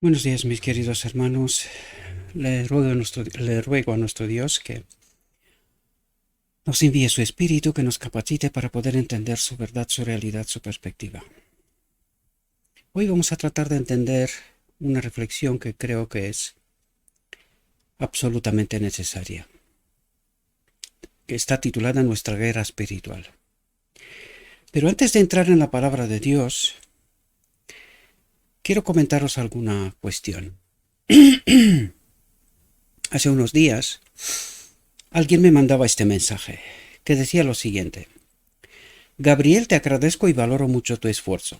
Buenos días, mis queridos hermanos. Le ruego a nuestro Dios que nos envíe su Espíritu, que nos capacite para poder entender su verdad, su realidad, su perspectiva. Hoy vamos a tratar de entender una reflexión que creo que es absolutamente necesaria, que está titulada Nuestra guerra espiritual. Pero antes de entrar en la palabra de Dios, quiero comentaros alguna cuestión. Hace unos días, alguien me mandaba este mensaje, que decía lo siguiente: Gabriel, te agradezco y valoro mucho tu esfuerzo,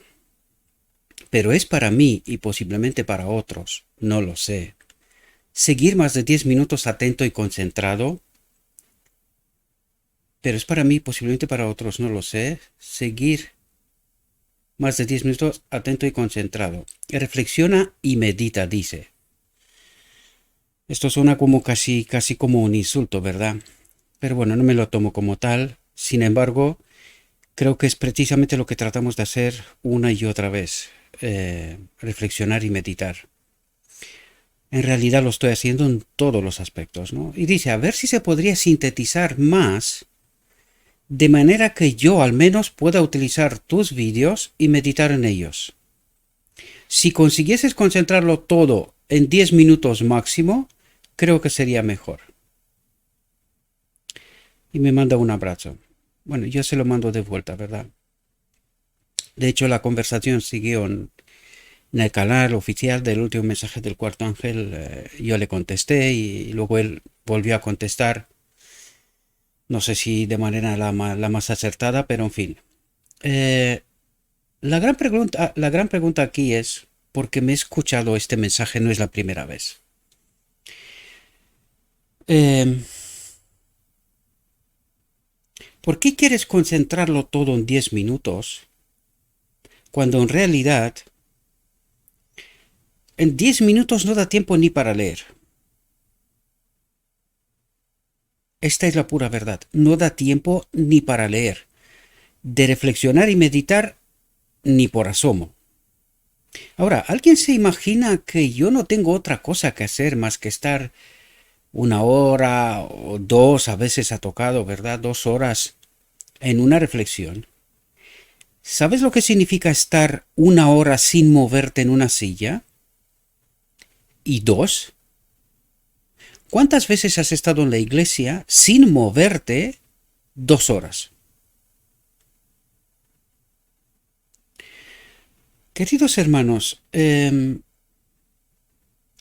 pero es para mí y posiblemente para otros, no lo sé, seguir más de 10 minutos atento y concentrado, pero es para mí, posiblemente para otros, no lo sé, seguir más de 10 minutos atento y concentrado. Reflexiona y medita, dice. Esto suena como casi como un insulto, ¿verdad? Pero bueno, no me lo tomo como tal. Sin embargo, creo que es precisamente lo que tratamos de hacer una y otra vez, reflexionar y meditar. En realidad lo estoy haciendo en todos los aspectos, ¿no? Y dice, a ver si se podría sintetizar más, de manera que yo al menos pueda utilizar tus vídeos y meditar en ellos. Si consiguieses concentrarlo todo en 10 minutos máximo, creo que sería mejor. Y me manda un abrazo. Bueno, yo se lo mando de vuelta, ¿verdad? De hecho, la conversación siguió en el canal oficial del último mensaje del cuarto ángel. Yo le contesté y luego él volvió a contestar. No sé si de manera la más acertada, pero en fin. Eh, la gran pregunta aquí es, porque me he escuchado este mensaje, no es la primera vez. Eh, ¿Por qué quieres concentrarlo todo en 10 minutos cuando en realidad en 10 minutos no da tiempo ni para leer? Esta es la pura verdad. No da tiempo ni para leer. De reflexionar y meditar, ni por asomo. Ahora, ¿alguien se imagina que yo no tengo otra cosa que hacer más que estar una hora o dos, a veces ha tocado, ¿verdad? 2 horas en una reflexión? ¿Sabes lo que significa estar una hora sin moverte en una silla? ¿Y dos? ¿Cuántas veces has estado en la iglesia sin moverte 2 horas? Queridos hermanos,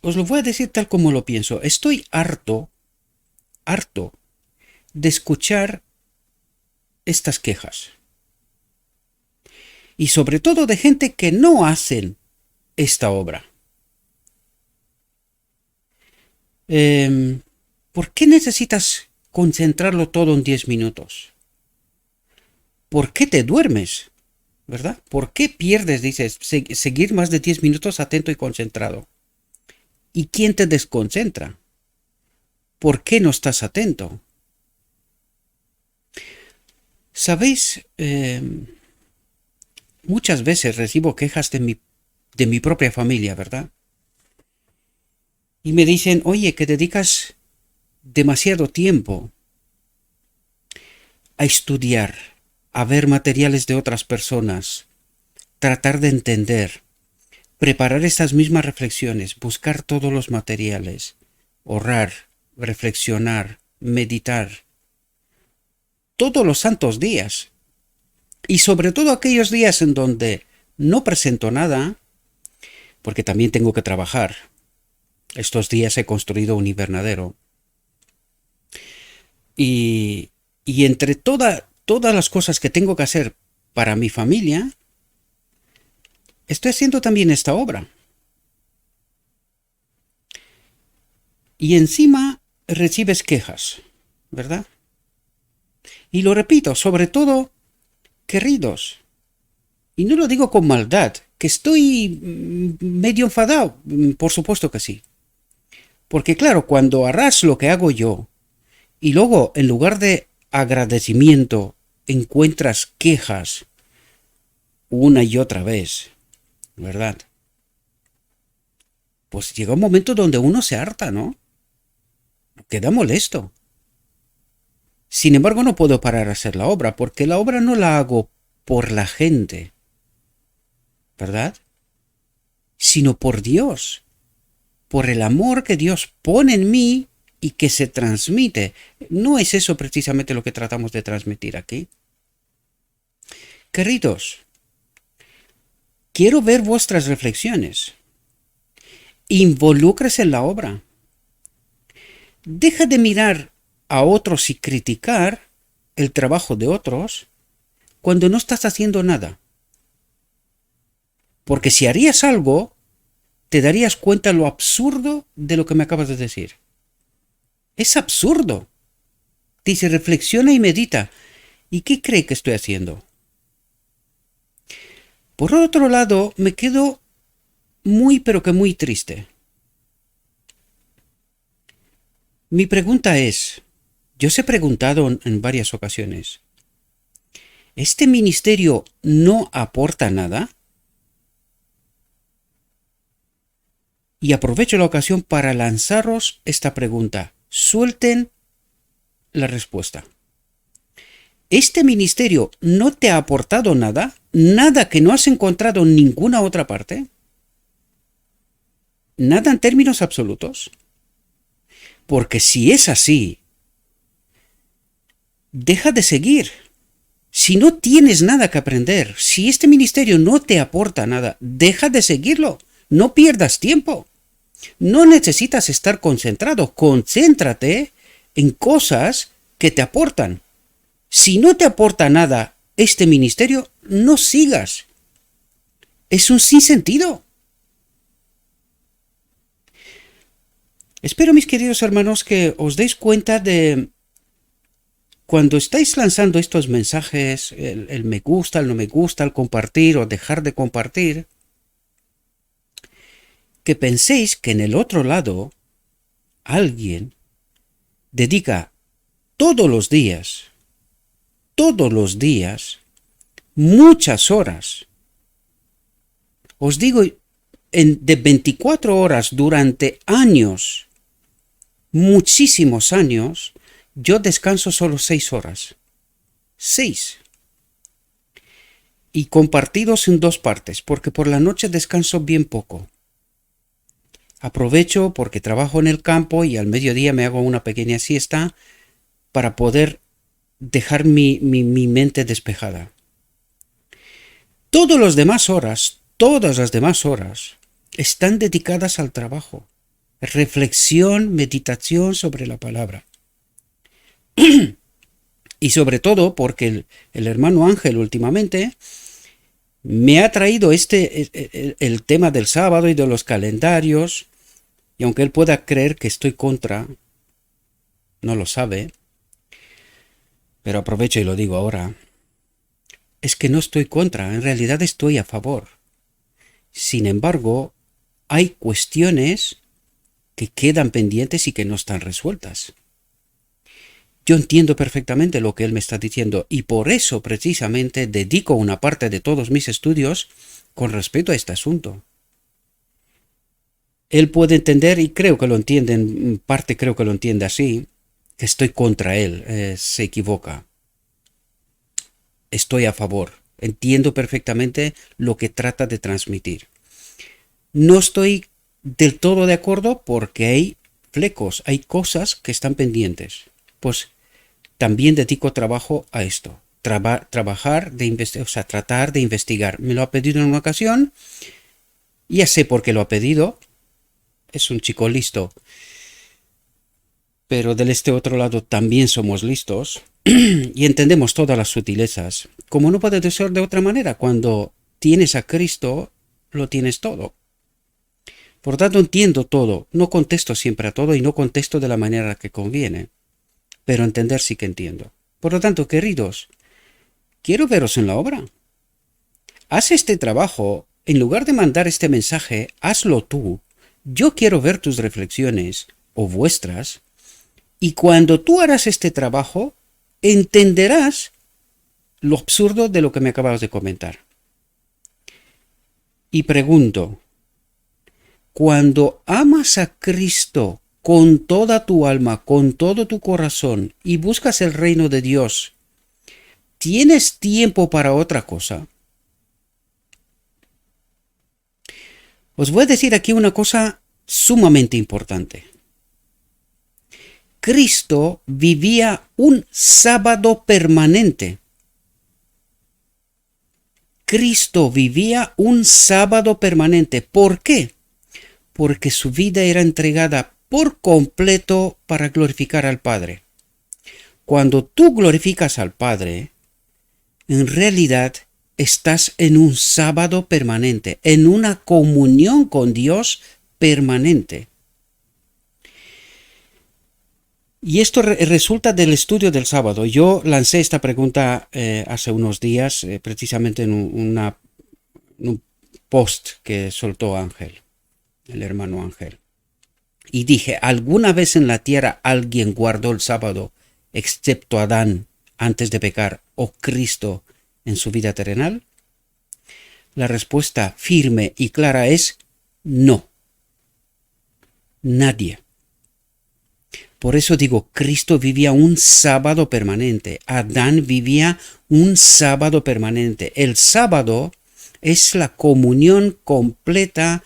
os lo voy a decir tal como lo pienso. Estoy harto de escuchar estas quejas. Y sobre todo de gente que no hacen esta obra. ¿Por qué necesitas concentrarlo todo en 10 minutos? ¿Por qué te duermes? ¿Verdad? ¿Por qué pierdes, dices, seguir más de 10 minutos atento y concentrado? ¿Y quién te desconcentra? ¿Por qué no estás atento? ¿Sabéis? Muchas veces recibo quejas de mi propia familia, ¿verdad? Y me dicen, oye, que dedicas demasiado tiempo a estudiar, a ver materiales de otras personas, tratar de entender, preparar estas mismas reflexiones, buscar todos los materiales, orar, reflexionar, meditar, todos los santos días. Y sobre todo aquellos días en donde no presento nada, porque también tengo que trabajar. Estos días he construido un invernadero. Y entre todas las cosas que tengo que hacer para mi familia, estoy haciendo también esta obra. Y encima recibes quejas, ¿verdad? Y lo repito, sobre todo, queridos, y no lo digo con maldad, que estoy medio enfadado, por supuesto que sí. Porque claro, cuando harás lo que hago yo, y luego en lugar de agradecimiento encuentras quejas una y otra vez, ¿verdad? pues llega un momento donde uno se harta, ¿no? Queda molesto. Sin embargo, no puedo parar a hacer la obra, porque la obra no la hago por la gente, ¿verdad? Sino por Dios, por el amor que Dios pone en mí y que se transmite. ¿No es eso precisamente lo que tratamos de transmitir aquí? Queridos, quiero ver vuestras reflexiones. Involúcrese en la obra. Deja de mirar a otros y criticar el trabajo de otros cuando no estás haciendo nada. Porque si harías algo, te darías cuenta lo absurdo de lo que me acabas de decir. Es absurdo. Dice, reflexiona y medita. ¿Y qué cree que estoy haciendo? Por otro lado, me quedo muy pero que muy triste. Mi pregunta es, yo os he preguntado en varias ocasiones, ¿este ministerio no aporta nada? Y aprovecho la ocasión para lanzaros esta pregunta. Suelten la respuesta. ¿Este ministerio no te ha aportado nada? ¿Nada que no has encontrado en ninguna otra parte? ¿Nada en términos absolutos? Porque si es así, deja de seguir. Si no tienes nada que aprender, si este ministerio no te aporta nada, deja de seguirlo. No pierdas tiempo. No necesitas estar concentrado. Concéntrate en cosas que te aportan. Si no te aporta nada este ministerio, no sigas. Es un sinsentido. Espero, mis queridos hermanos, que os deis cuenta de cuando estáis lanzando estos mensajes, el me gusta, el no me gusta, el compartir o dejar de compartir, que penséis que en el otro lado alguien dedica todos los días, muchas horas. Os digo, de 24 horas durante años, muchísimos años, yo descanso solo 6 horas. 6. Y compartidos en 2 partes, porque por la noche descanso bien poco. Aprovecho porque trabajo en el campo y al mediodía me hago una pequeña siesta para poder dejar mi mente despejada. Todas las demás horas están dedicadas al trabajo. Reflexión, meditación sobre la palabra. Y sobre todo porque el hermano Ángel últimamente me ha traído el tema del sábado y de los calendarios, y aunque él pueda creer que estoy contra, no lo sabe, pero aprovecho y lo digo ahora, es que no estoy contra, en realidad estoy a favor. Sin embargo, hay cuestiones que quedan pendientes y que no están resueltas. Yo entiendo perfectamente lo que él me está diciendo y por eso precisamente dedico una parte de todos mis estudios con respecto a este asunto. Él puede entender, y creo que lo entiende, en parte creo que lo entiende así, que estoy contra él, se equivoca. Estoy a favor, entiendo perfectamente lo que trata de transmitir. No estoy del todo de acuerdo porque hay flecos, hay cosas que están pendientes. Pues también dedico trabajo a esto. Tratar de investigar. Me lo ha pedido en una ocasión. Ya sé por qué lo ha pedido. Es un chico listo. Pero del otro lado también somos listos. Y entendemos todas las sutilezas. Como no puede ser de otra manera. Cuando tienes a Cristo, lo tienes todo. Por tanto, entiendo todo. No contesto siempre a todo y no contesto de la manera que conviene. Pero entender sí que entiendo. Por lo tanto, queridos, quiero veros en la obra. Haz este trabajo, en lugar de mandar este mensaje, hazlo tú. Yo quiero ver tus reflexiones, o vuestras, y cuando tú harás este trabajo, entenderás lo absurdo de lo que me acabas de comentar. Y pregunto, Cuando amas a Cristo con toda tu alma, con todo tu corazón y buscas el reino de Dios, ¿tienes tiempo para otra cosa? Os voy a decir aquí una cosa sumamente importante. Cristo vivía un sábado permanente. Cristo vivía un sábado permanente. ¿Por qué? Porque su vida era entregada por completo para glorificar al Padre. Cuando tú glorificas al Padre, en realidad estás en un sábado permanente, en una comunión con Dios permanente. Y esto resulta del estudio del sábado. Yo lancé esta pregunta hace unos días, precisamente en un post que soltó Ángel, el hermano Ángel. Y dije, ¿alguna vez en la tierra alguien guardó el sábado, excepto Adán, antes de pecar, o Cristo en su vida terrenal? La respuesta firme y clara es no. Nadie. Por eso digo, Cristo vivía un sábado permanente. Adán vivía un sábado permanente. El sábado es la comunión completa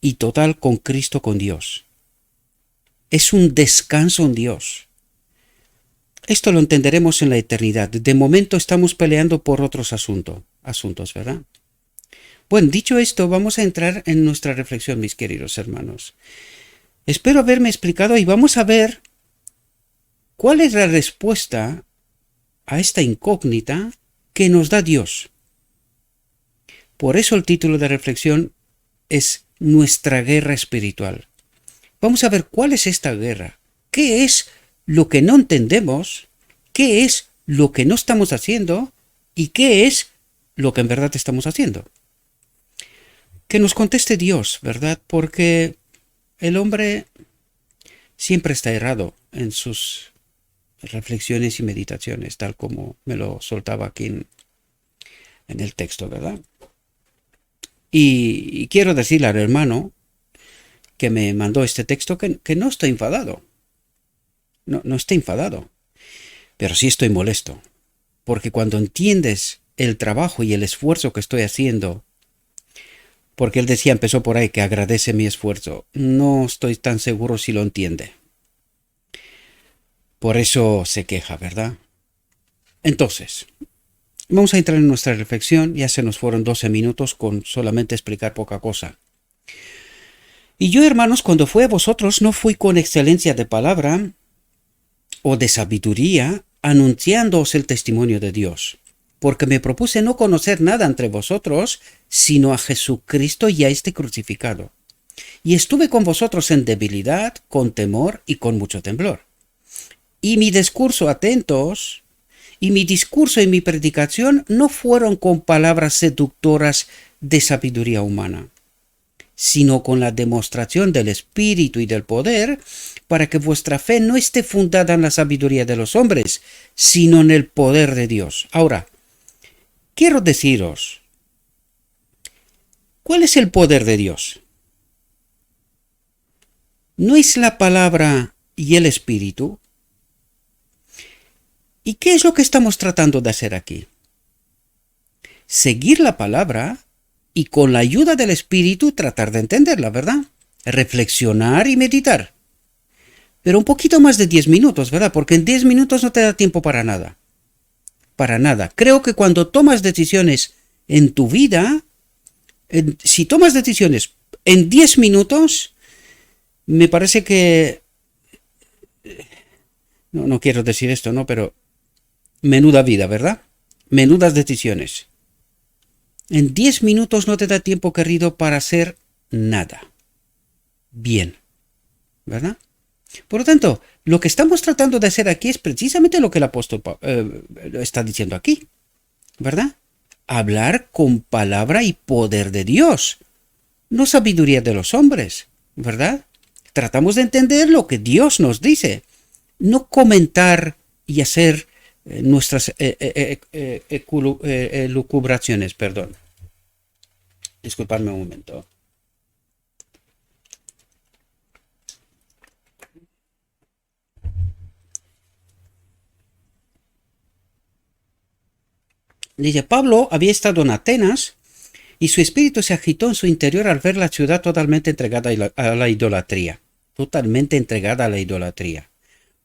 y total con Cristo, con Dios. Es un descanso en Dios. Esto lo entenderemos en la eternidad. De momento estamos peleando por otros asuntos, ¿verdad? Bueno, dicho esto, vamos a entrar en nuestra reflexión, mis queridos hermanos. Espero haberme explicado y vamos a ver cuál es la respuesta a esta incógnita que nos da Dios. Por eso el título de reflexión es Nuestra guerra espiritual. Vamos a ver cuál es esta guerra, qué es lo que no entendemos, qué es lo que no estamos haciendo y qué es lo que en verdad estamos haciendo. Que nos conteste Dios, ¿verdad? Porque el hombre siempre está errado en sus reflexiones y meditaciones, tal como me lo soltaba aquí en el texto, ¿verdad? Y quiero decirle al hermano que me mandó este texto que no estoy enfadado. No estoy enfadado, pero sí estoy molesto. Porque cuando entiendes el trabajo y el esfuerzo que estoy haciendo, porque él decía, empezó por ahí, que agradece mi esfuerzo, no estoy tan seguro si lo entiende. Por eso se queja, ¿verdad? Entonces, vamos a entrar en nuestra reflexión. Ya se nos fueron 12 minutos con solamente explicar poca cosa. Y yo, hermanos, cuando fui a vosotros, no fui con excelencia de palabra o de sabiduría, anunciándoos el testimonio de Dios, porque me propuse no conocer nada entre vosotros, sino a Jesucristo y a este crucificado. Y estuve con vosotros en debilidad, con temor y con mucho temblor. Y mi discurso, atentos, y mi discurso y mi predicación no fueron con palabras seductoras de sabiduría humana, sino con la demostración del Espíritu y del poder, para que vuestra fe no esté fundada en la sabiduría de los hombres, sino en el poder de Dios. Ahora, quiero deciros, ¿cuál es el poder de Dios? ¿No es la palabra y el Espíritu? ¿Y qué es lo que estamos tratando de hacer aquí? Seguir la palabra y con la ayuda del Espíritu tratar de entenderla, ¿verdad? Reflexionar y meditar. Pero un poquito más de 10 minutos, ¿verdad? Porque en 10 minutos no te da tiempo para nada. Para nada. Creo que cuando tomas decisiones en tu vida, si tomas decisiones en 10 minutos, me parece que... No quiero decir esto, ¿no? Pero menuda vida, ¿verdad? Menudas decisiones. En 10 minutos no te da tiempo, querido, para hacer nada. Bien, ¿verdad? Por lo tanto, lo que estamos tratando de hacer aquí es precisamente lo que el apóstol está diciendo aquí, ¿verdad? Hablar con palabra y poder de Dios, no sabiduría de los hombres, ¿verdad? Tratamos de entender lo que Dios nos dice, no comentar y hacer nuestras lucubraciones, perdón. Disculpadme un momento. Dice, Pablo había estado en Atenas y su espíritu se agitó en su interior al ver la ciudad totalmente entregada a la idolatría. Totalmente entregada a la idolatría.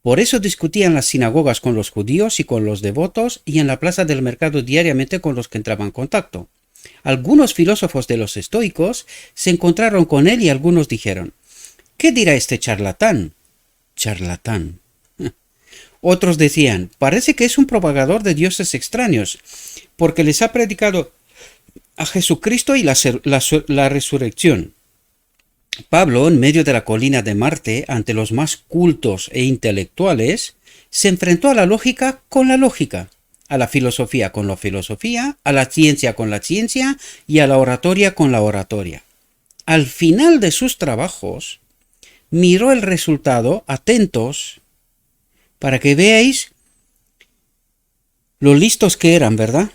Por eso discutía en las sinagogas con los judíos y con los devotos y en la plaza del mercado diariamente con los que entraban en contacto. Algunos filósofos de los estoicos se encontraron con él y algunos dijeron, ¿qué dirá este charlatán? Charlatán. Otros decían, parece que es un propagador de dioses extraños, porque les ha predicado a Jesucristo y la resurrección. Pablo, en medio de la colina de Marte, ante los más cultos e intelectuales, se enfrentó a la lógica con la lógica, a la filosofía con la filosofía, a la ciencia con la ciencia y a la oratoria con la oratoria. Al final de sus trabajos, miró el resultado, atentos, para que veáis lo listos que eran, ¿verdad?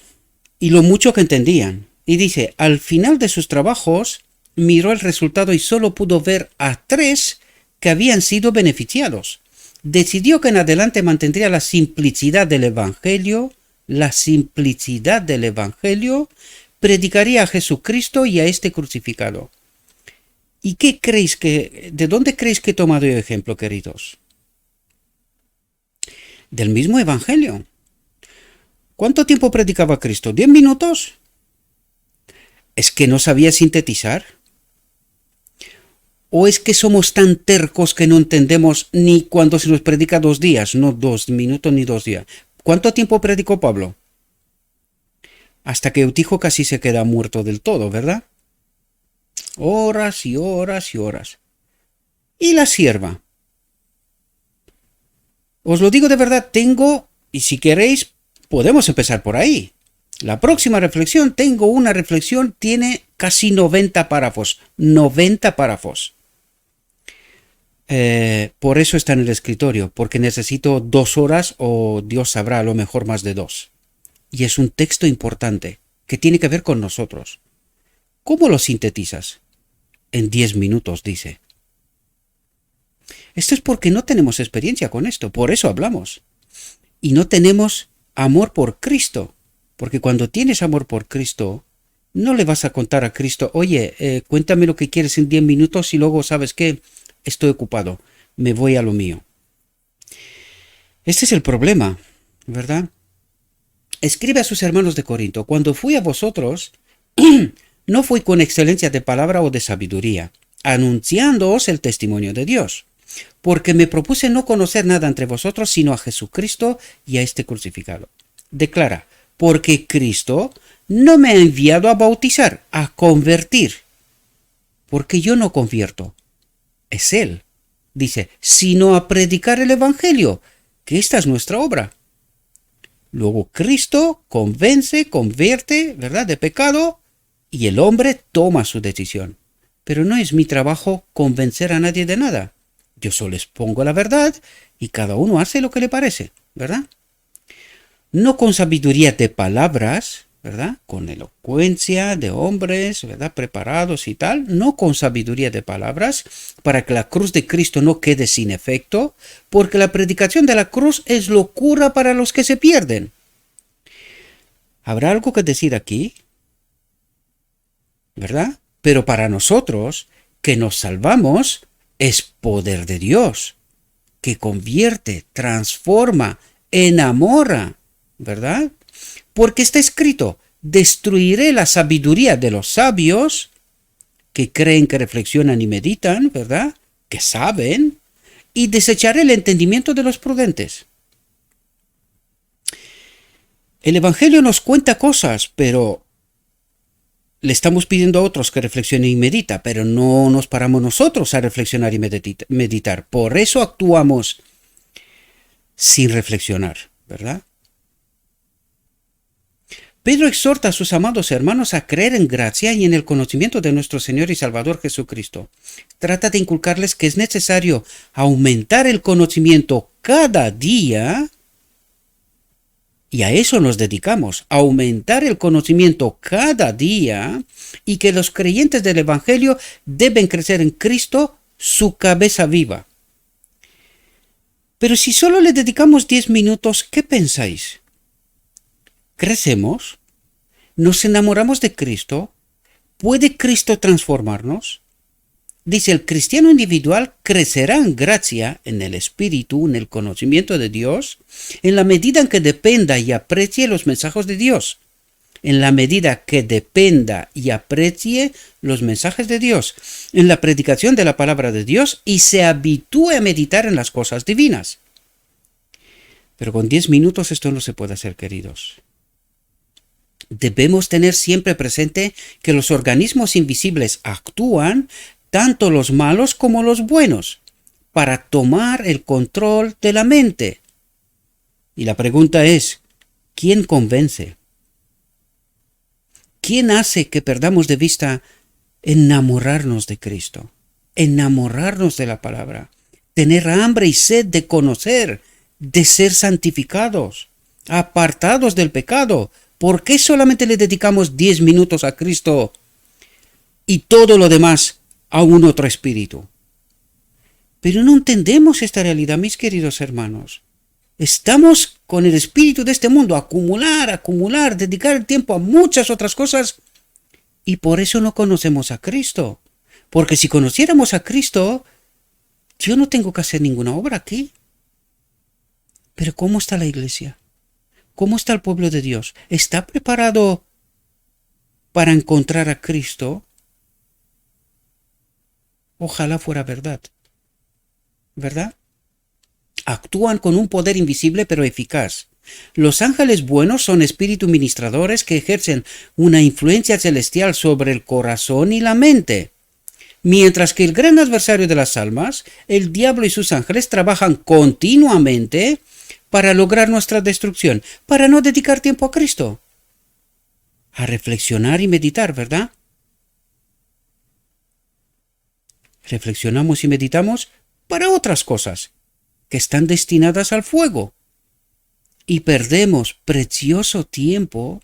Y lo mucho que entendían. Y dice, al final de sus trabajos, miró el resultado y solo pudo ver a 3 que habían sido beneficiados. Decidió que en adelante mantendría la simplicidad del Evangelio, predicaría a Jesucristo y a este crucificado. ¿Y de dónde creéis que he tomado yo ejemplo, queridos? Del mismo Evangelio. ¿Cuánto tiempo predicaba Cristo? ¿10 minutos? ¿Es que no sabía sintetizar? ¿O es que somos tan tercos que no entendemos ni cuando se nos predica 2 días, no 2 minutos ni 2 días? ¿Cuánto tiempo predicó Pablo? Hasta que Eutijo casi se queda muerto del todo, ¿verdad? Horas y horas y horas. ¿Y la sierva? Os lo digo de verdad, y si queréis, podemos empezar por ahí. La próxima reflexión, tengo una reflexión, tiene casi 90 párrafos. 90 párrafos. Por eso está en el escritorio, porque necesito 2 horas o Dios sabrá, a lo mejor más de 2. Y es un texto importante, que tiene que ver con nosotros. ¿Cómo lo sintetizas? En 10 minutos, dice. Esto es porque no tenemos experiencia con esto, por eso hablamos. Y no tenemos amor por Cristo, porque cuando tienes amor por Cristo, no le vas a contar a Cristo, oye, cuéntame lo que quieres en 10 minutos y luego, ¿sabes qué? Estoy ocupado, me voy a lo mío. Este es el problema, ¿verdad? Escribe a sus hermanos de Corinto, cuando fui a vosotros, no fui con excelencia de palabra o de sabiduría, anunciándoos el testimonio de Dios, porque me propuse no conocer nada entre vosotros sino a Jesucristo y a este crucificado. Declara, porque Cristo no me ha enviado a bautizar, a convertir, porque yo no convierto, es Él. Dice, sino a predicar el Evangelio, que esta es nuestra obra. Luego Cristo convence, convierte, ¿verdad?, de pecado, y el hombre toma su decisión. Pero no es mi trabajo convencer a nadie de nada. Yo solo expongo la verdad y cada uno hace lo que le parece, ¿verdad? No con sabiduría de palabras, ¿verdad? Con elocuencia de hombres, ¿verdad?, preparados y tal, no con sabiduría de palabras, para que la cruz de Cristo no quede sin efecto, porque la predicación de la cruz es locura para los que se pierden. ¿Habrá algo que decir aquí? ¿Verdad? Pero para nosotros, que nos salvamos, es poder de Dios, que convierte, transforma, enamora, ¿verdad? Porque está escrito, destruiré la sabiduría de los sabios, que creen, que reflexionan y meditan, ¿verdad?, que saben, y desecharé el entendimiento de los prudentes. El Evangelio nos cuenta cosas, pero le estamos pidiendo a otros que reflexionen y medita, pero no nos paramos nosotros a reflexionar y meditar. Por eso actuamos sin reflexionar, ¿verdad? Pedro exhorta a sus amados hermanos a creer en gracia y en el conocimiento de nuestro Señor y Salvador Jesucristo. Trata de inculcarles que es necesario aumentar el conocimiento cada día, y a eso nos dedicamos, a aumentar el conocimiento cada día, y que los creyentes del Evangelio deben crecer en Cristo, su cabeza viva. Pero si solo le dedicamos 10 minutos, ¿qué pensáis? ¿Crecemos? ¿Nos enamoramos de Cristo? ¿Puede Cristo transformarnos? Dice, el cristiano individual crecerá en gracia, en el espíritu, en el conocimiento de Dios, en la medida en que dependa y aprecie los mensajes de Dios. En la medida que dependa y aprecie los mensajes de Dios, en la predicación de la palabra de Dios y se habitúe a meditar en las cosas divinas. Pero con 10 minutos esto no se puede hacer, queridos. Debemos tener siempre presente que los organismos invisibles actúan, tanto los malos como los buenos, para tomar el control de la mente. Y la pregunta es, ¿quién convence? ¿Quién hace que perdamos de vista enamorarnos de Cristo? Enamorarnos de la palabra. Tener hambre y sed de conocer, de ser santificados, apartados del pecado. ¿Por qué solamente le dedicamos 10 minutos a Cristo y todo lo demás a un otro espíritu? Pero no entendemos esta realidad, mis queridos hermanos. Estamos con el espíritu de este mundo, acumular, dedicar el tiempo a muchas otras cosas y por eso no conocemos a Cristo. Porque si conociéramos a Cristo, yo no tengo que hacer ninguna obra aquí. Pero ¿cómo está la iglesia? ¿Cómo está el pueblo de Dios? ¿Está preparado para encontrar a Cristo? Ojalá fuera verdad. ¿Verdad? Actúan con un poder invisible pero eficaz. Los ángeles buenos son espíritus ministradores que ejercen una influencia celestial sobre el corazón y la mente. Mientras que el gran adversario de las almas, el diablo y sus ángeles, trabajan continuamente para lograr nuestra destrucción, para no dedicar tiempo a Cristo. A reflexionar y meditar, ¿verdad? Reflexionamos y meditamos para otras cosas que están destinadas al fuego. Y perdemos precioso tiempo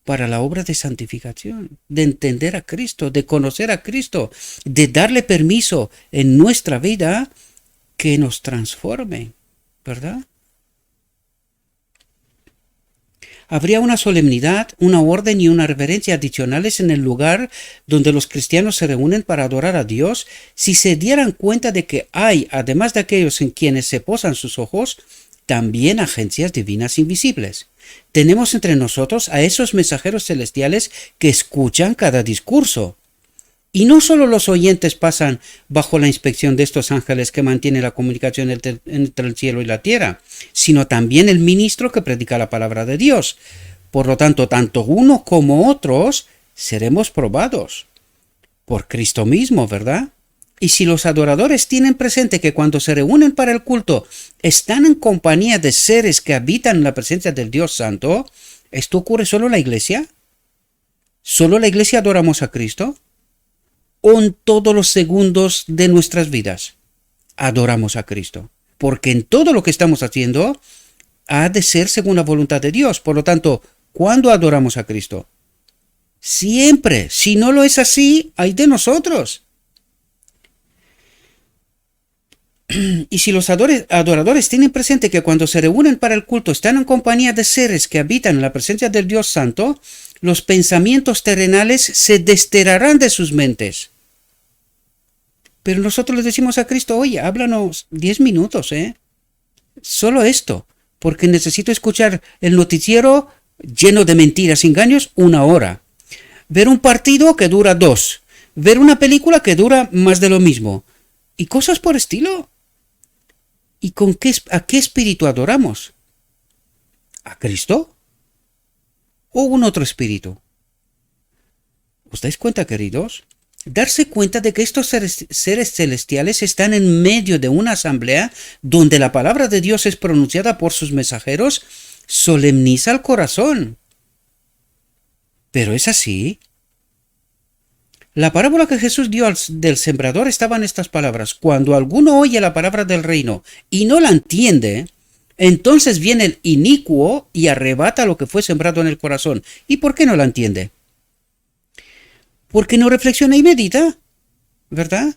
para la obra de santificación, de entender a Cristo, de conocer a Cristo, de darle permiso en nuestra vida que nos transforme, ¿verdad? Habría una solemnidad, una orden y una reverencia adicionales en el lugar donde los cristianos se reúnen para adorar a Dios si se dieran cuenta de que hay, además de aquellos en quienes se posan sus ojos, también agencias divinas invisibles. Tenemos entre nosotros a esos mensajeros celestiales que escuchan cada discurso. Y no solo los oyentes pasan bajo la inspección de estos ángeles que mantienen la comunicación entre el cielo y la tierra, sino también el ministro que predica la palabra de Dios. Por lo tanto, tanto uno como otros seremos probados por Cristo mismo, ¿verdad? Y si los adoradores tienen presente que cuando se reúnen para el culto están en compañía de seres que habitan en la presencia del Dios Santo, ¿esto ocurre solo en la iglesia? ¿Solo en la iglesia adoramos a Cristo? ¿O en todos los segundos de nuestras vidas adoramos a Cristo? Porque en todo lo que estamos haciendo ha de ser según la voluntad de Dios. Por lo tanto, ¿cuándo adoramos a Cristo? Siempre. Si no lo es así, hay de nosotros. Y si los adoradores tienen presente que cuando se reúnen para el culto están en compañía de seres que habitan en la presencia del Dios Santo, los pensamientos terrenales se desterrarán de sus mentes. Pero nosotros le decimos a Cristo, oye, háblanos 10 minutos, solo esto, porque necesito escuchar el noticiero lleno de mentiras y engaños 1 hora. Ver un partido que dura 2. Ver una película que dura más de lo mismo. Y cosas por estilo. ¿Y a qué espíritu adoramos? ¿A Cristo? ¿O un otro espíritu? ¿Os dais cuenta, queridos? Darse cuenta de que estos seres celestiales están en medio de una asamblea donde la palabra de Dios es pronunciada por sus mensajeros, solemniza el corazón. ¿Pero es así? La parábola que Jesús dio del sembrador estaba en estas palabras. Cuando alguno oye la palabra del reino y no la entiende, entonces viene el inicuo y arrebata lo que fue sembrado en el corazón. ¿Y por qué no la entiende? Porque no reflexiona y medita, ¿verdad?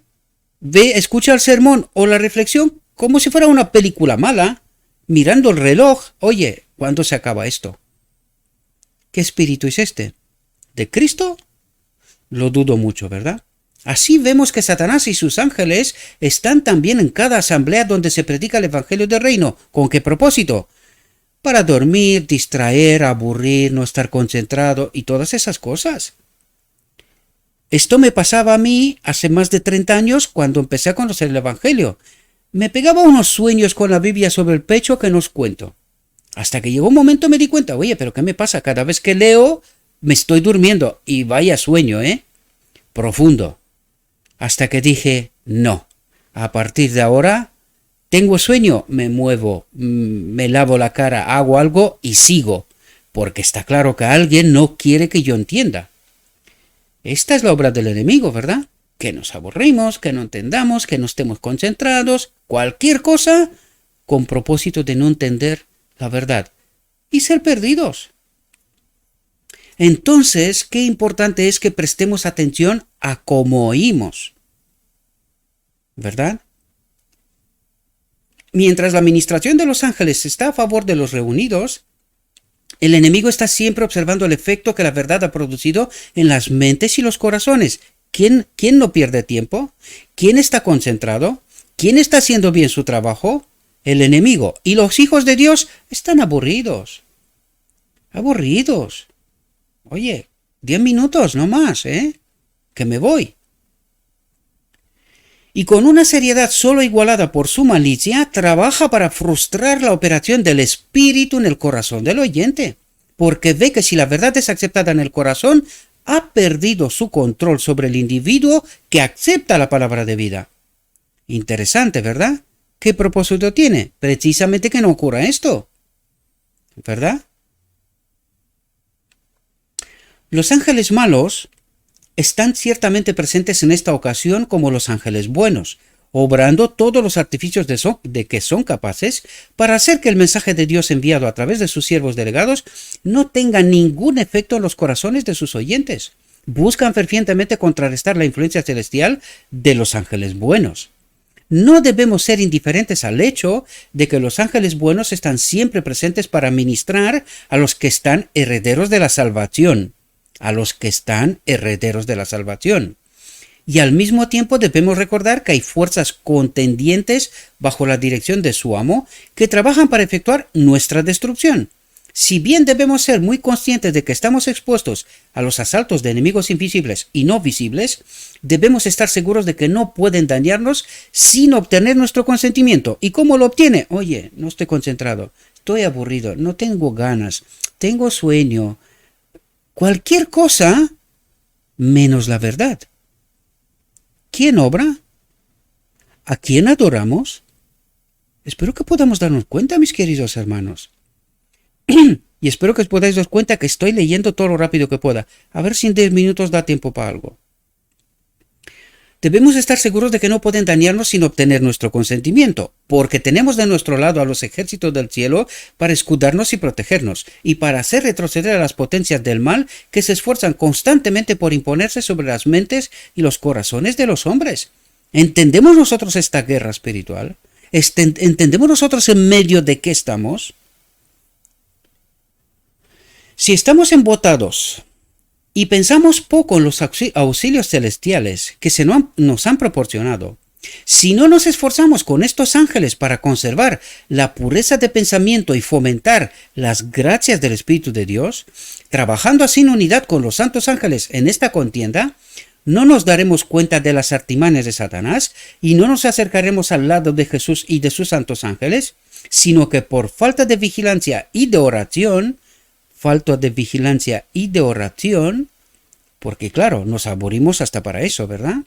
Escucha el sermón o la reflexión como si fuera una película mala, mirando el reloj. Oye, ¿cuándo se acaba esto? ¿Qué espíritu es este? ¿De Cristo? Lo dudo mucho, ¿verdad? Así vemos que Satanás y sus ángeles están también en cada asamblea donde se predica el Evangelio del Reino. ¿Con qué propósito? Para dormir, distraer, aburrir, no estar concentrado y todas esas cosas. Esto me pasaba a mí hace más de 30 años cuando empecé a conocer el Evangelio. Me pegaba unos sueños con la Biblia sobre el pecho que no os cuento. Hasta que llegó un momento me di cuenta, oye, pero ¿qué me pasa? Cada vez que leo me estoy durmiendo y vaya sueño, profundo. Hasta que dije, no, a partir de ahora tengo sueño, me muevo, me lavo la cara, hago algo y sigo, porque está claro que alguien no quiere que yo entienda. Esta es la obra del enemigo, ¿verdad? Que nos aburrimos, que no entendamos, que no estemos concentrados, cualquier cosa con propósito de no entender la verdad y ser perdidos. Entonces, qué importante es que prestemos atención a cómo oímos, ¿verdad? Mientras la administración de los ángeles está a favor de los reunidos, el enemigo está siempre observando el efecto que la verdad ha producido en las mentes y los corazones. ¿Quién no pierde tiempo? ¿Quién está concentrado? ¿Quién está haciendo bien su trabajo? El enemigo. Y los hijos de Dios están aburridos. Aburridos. Oye, 10 minutos, no más, que me voy. Y con una seriedad solo igualada por su malicia, trabaja para frustrar la operación del espíritu en el corazón del oyente, porque ve que si la verdad es aceptada en el corazón, ha perdido su control sobre el individuo que acepta la palabra de vida. Interesante, ¿verdad? ¿Qué propósito tiene? Precisamente que no ocurra esto, ¿verdad? Los ángeles malos están ciertamente presentes en esta ocasión como los ángeles buenos, obrando todos los artificios de que son capaces para hacer que el mensaje de Dios enviado a través de sus siervos delegados no tenga ningún efecto en los corazones de sus oyentes. Buscan fervientemente contrarrestar la influencia celestial de los ángeles buenos. No debemos ser indiferentes al hecho de que los ángeles buenos están siempre presentes para ministrar a los que están herederos de la salvación. Y al mismo tiempo debemos recordar que hay fuerzas contendientes bajo la dirección de su amo que trabajan para efectuar nuestra destrucción. Si bien debemos ser muy conscientes de que estamos expuestos a los asaltos de enemigos invisibles y no visibles, debemos estar seguros de que no pueden dañarnos sin obtener nuestro consentimiento. ¿Y cómo lo obtiene? Oye, no estoy concentrado, estoy aburrido, no tengo ganas, tengo sueño. Cualquier cosa menos la verdad. ¿Quién obra? ¿A quién adoramos? Espero que podamos darnos cuenta, mis queridos hermanos. Y espero que os podáis dar cuenta que estoy leyendo todo lo rápido que pueda. A ver si en 10 minutos da tiempo para algo. Debemos estar seguros de que no pueden dañarnos sin obtener nuestro consentimiento, porque tenemos de nuestro lado a los ejércitos del cielo para escudarnos y protegernos, y para hacer retroceder a las potencias del mal que se esfuerzan constantemente por imponerse sobre las mentes y los corazones de los hombres. ¿Entendemos nosotros esta guerra espiritual? ¿Entendemos nosotros en medio de qué estamos? Si estamos embotados y pensamos poco en los auxilios celestiales que nos han proporcionado, si no nos esforzamos con estos ángeles para conservar la pureza de pensamiento y fomentar las gracias del Espíritu de Dios, trabajando así en unidad con los santos ángeles en esta contienda, no nos daremos cuenta de las artimañas de Satanás y no nos acercaremos al lado de Jesús y de sus santos ángeles, sino que por falta de vigilancia y de oración, porque claro, nos aburrimos hasta para eso, ¿verdad?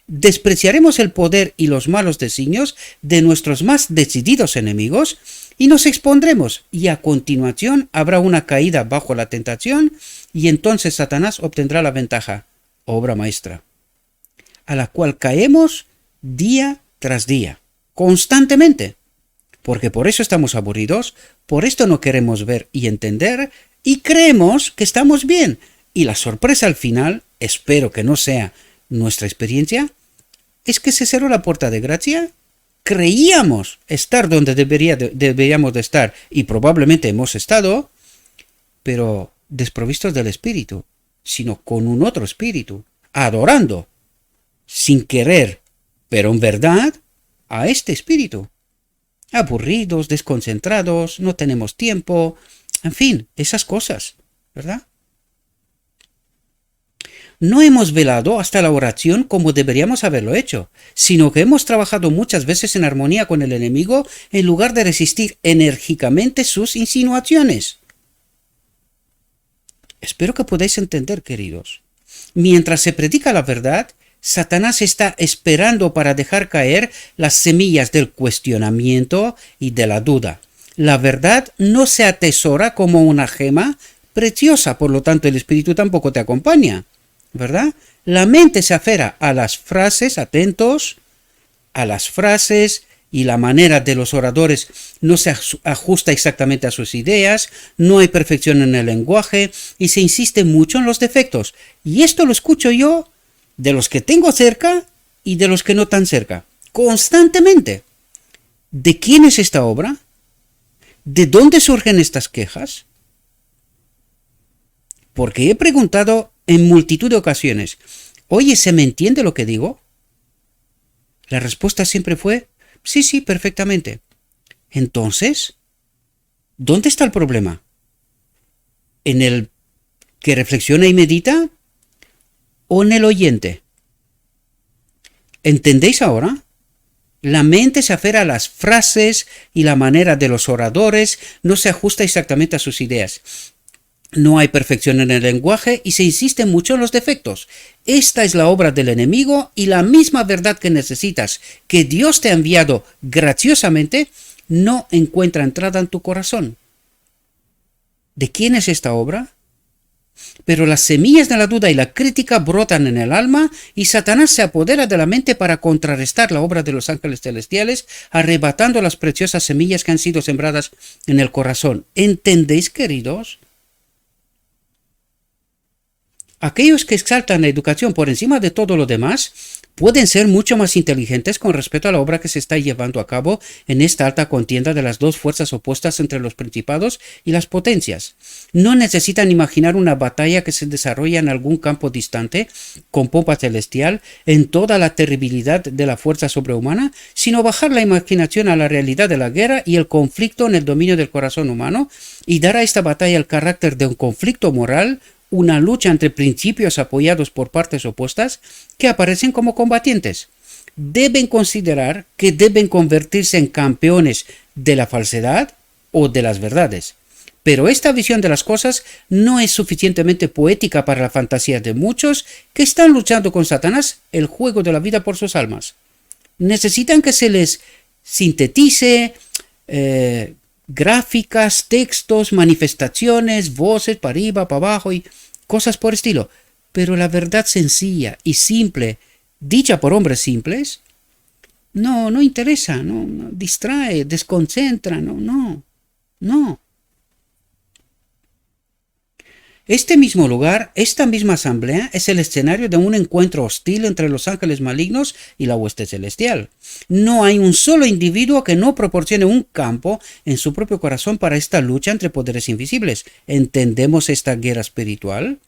Despreciaremos el poder y los malos designios de nuestros más decididos enemigos y nos expondremos, y a continuación habrá una caída bajo la tentación y entonces Satanás obtendrá la ventaja, obra maestra, a la cual caemos día tras día, constantemente, porque por eso estamos aburridos, por esto no queremos ver y entender y creemos que estamos bien. Y la sorpresa al final, espero que no sea nuestra experiencia, es que se cerró la puerta de gracia. Creíamos estar donde deberíamos de estar y probablemente hemos estado, pero desprovistos del espíritu, sino con un otro espíritu, adorando, sin querer, pero en verdad, a este espíritu. Aburridos, desconcentrados, no tenemos tiempo, en fin, esas cosas, ¿verdad? No hemos velado hasta la oración como deberíamos haberlo hecho, sino que hemos trabajado muchas veces en armonía con el enemigo en lugar de resistir enérgicamente sus insinuaciones. Espero que podáis entender, queridos. Mientras se predica la verdad, Satanás está esperando para dejar caer las semillas del cuestionamiento y de la duda. La verdad no se atesora como una gema preciosa, por lo tanto el espíritu tampoco te acompaña, ¿verdad? La mente se aferra a las frases, atentos, a las frases, y la manera de los oradores no se ajusta exactamente a sus ideas, no hay perfección en el lenguaje y se insiste mucho en los defectos. Y esto lo escucho yo de los que tengo cerca y de los que no tan cerca, constantemente. ¿De quién es esta obra? ¿De dónde surgen estas quejas? Porque he preguntado en multitud de ocasiones, oye, ¿se me entiende lo que digo? La respuesta siempre fue, sí, perfectamente. Entonces, ¿dónde está el problema? ¿En el que reflexiona y medita? ¿O en el oyente? ¿Entendéis ahora? La mente se aferra a las frases y la manera de los oradores no se ajusta exactamente a sus ideas. No hay perfección en el lenguaje y se insiste mucho en los defectos. Esta es la obra del enemigo y la misma verdad que necesitas, que Dios te ha enviado graciosamente, no encuentra entrada en tu corazón. ¿De quién es esta obra? Pero las semillas de la duda y la crítica brotan en el alma y Satanás se apodera de la mente para contrarrestar la obra de los ángeles celestiales, arrebatando las preciosas semillas que han sido sembradas en el corazón. ¿Entendéis, queridos? Aquellos que exaltan la educación por encima de todo lo demás pueden ser mucho más inteligentes con respecto a la obra que se está llevando a cabo en esta alta contienda de las dos fuerzas opuestas entre los principados y las potencias. No necesitan imaginar una batalla que se desarrolla en algún campo distante, con pompa celestial, en toda la terribilidad de la fuerza sobrehumana, sino bajar la imaginación a la realidad de la guerra y el conflicto en el dominio del corazón humano, y dar a esta batalla el carácter de un conflicto moral, una lucha entre principios apoyados por partes opuestas que aparecen como combatientes. Deben considerar que deben convertirse en campeones de la falsedad o de las verdades. Pero esta visión de las cosas no es suficientemente poética para la fantasía de muchos que están luchando con Satanás el juego de la vida por sus almas. Necesitan que se les sintetice gráficas, textos, manifestaciones, voces para arriba, para abajo y cosas por estilo. Pero la verdad sencilla y simple, dicha por hombres simples, no interesa, no distrae, desconcentra, no. Este mismo lugar, esta misma asamblea, es el escenario de un encuentro hostil entre los ángeles malignos y la hueste celestial. No hay un solo individuo que no proporcione un campo en su propio corazón para esta lucha entre poderes invisibles. ¿Entendemos esta guerra espiritual?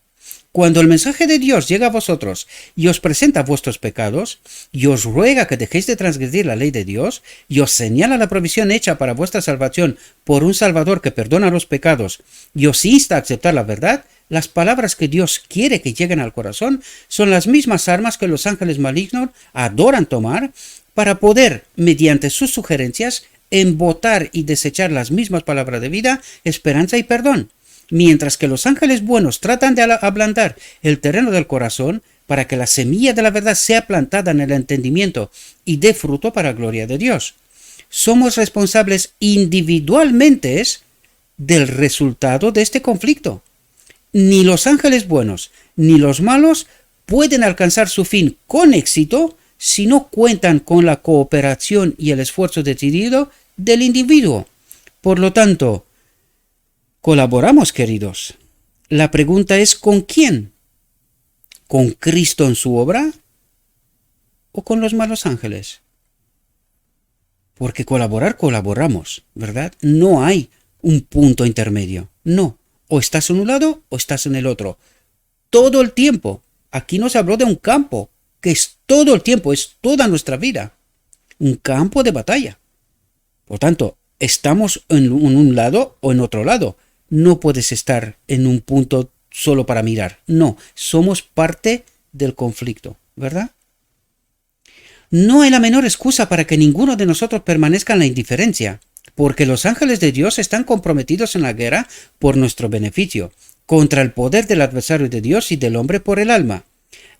Cuando el mensaje de Dios llega a vosotros y os presenta vuestros pecados, y os ruega que dejéis de transgredir la ley de Dios, y os señala la provisión hecha para vuestra salvación por un Salvador que perdona los pecados, y os insta a aceptar la verdad, las palabras que Dios quiere que lleguen al corazón son las mismas armas que los ángeles malignos adoran tomar para poder, mediante sus sugerencias, embotar y desechar las mismas palabras de vida, esperanza y perdón. Mientras que los ángeles buenos tratan de ablandar el terreno del corazón para que la semilla de la verdad sea plantada en el entendimiento y dé fruto para la gloria de Dios. Somos responsables individualmente del resultado de este conflicto. Ni los ángeles buenos ni los malos pueden alcanzar su fin con éxito si no cuentan con la cooperación y el esfuerzo decidido del individuo. Por lo tanto, colaboramos, queridos. La pregunta es ¿con quién? ¿Con Cristo en su obra? ¿O con los malos ángeles? Porque colaboramos, ¿verdad? No hay un punto intermedio. No, O estás en un lado o estás en el otro. Todo el tiempo. Aquí nos habló de un campo, que es todo el tiempo, es toda nuestra vida. Un campo de batalla. Por tanto, estamos en un lado o en otro lado. No puedes estar en un punto solo para mirar. No, somos parte del conflicto, ¿verdad? No hay la menor excusa para que ninguno de nosotros permanezca en la indiferencia, porque los ángeles de Dios están comprometidos en la guerra por nuestro beneficio, contra el poder del adversario de Dios y del hombre por el alma.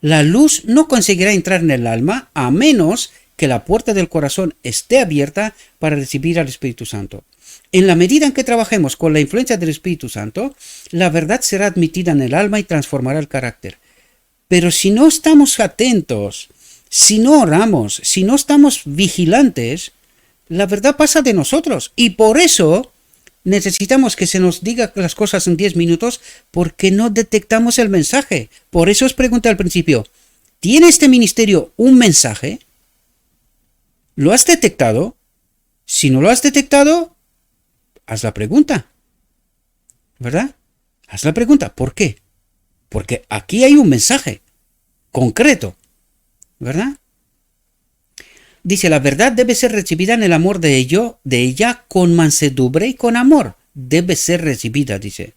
La luz no conseguirá entrar en el alma a menos que la puerta del corazón esté abierta para recibir al Espíritu Santo. En la medida en que trabajemos con la influencia del Espíritu Santo, la verdad será admitida en el alma y transformará el carácter. Pero si no estamos atentos, si no oramos, si no estamos vigilantes, la verdad pasa de nosotros. Y por eso necesitamos que se nos diga las cosas en 10 minutos, porque no detectamos el mensaje. Por eso os pregunté al principio, ¿tiene este ministerio un mensaje? ¿Lo has detectado? Si no lo has detectado, haz la pregunta, ¿verdad? Haz la pregunta, ¿por qué? Porque aquí hay un mensaje concreto, ¿verdad? Dice, la verdad debe ser recibida en el amor de ella con mansedumbre y con amor. Debe ser recibida, dice.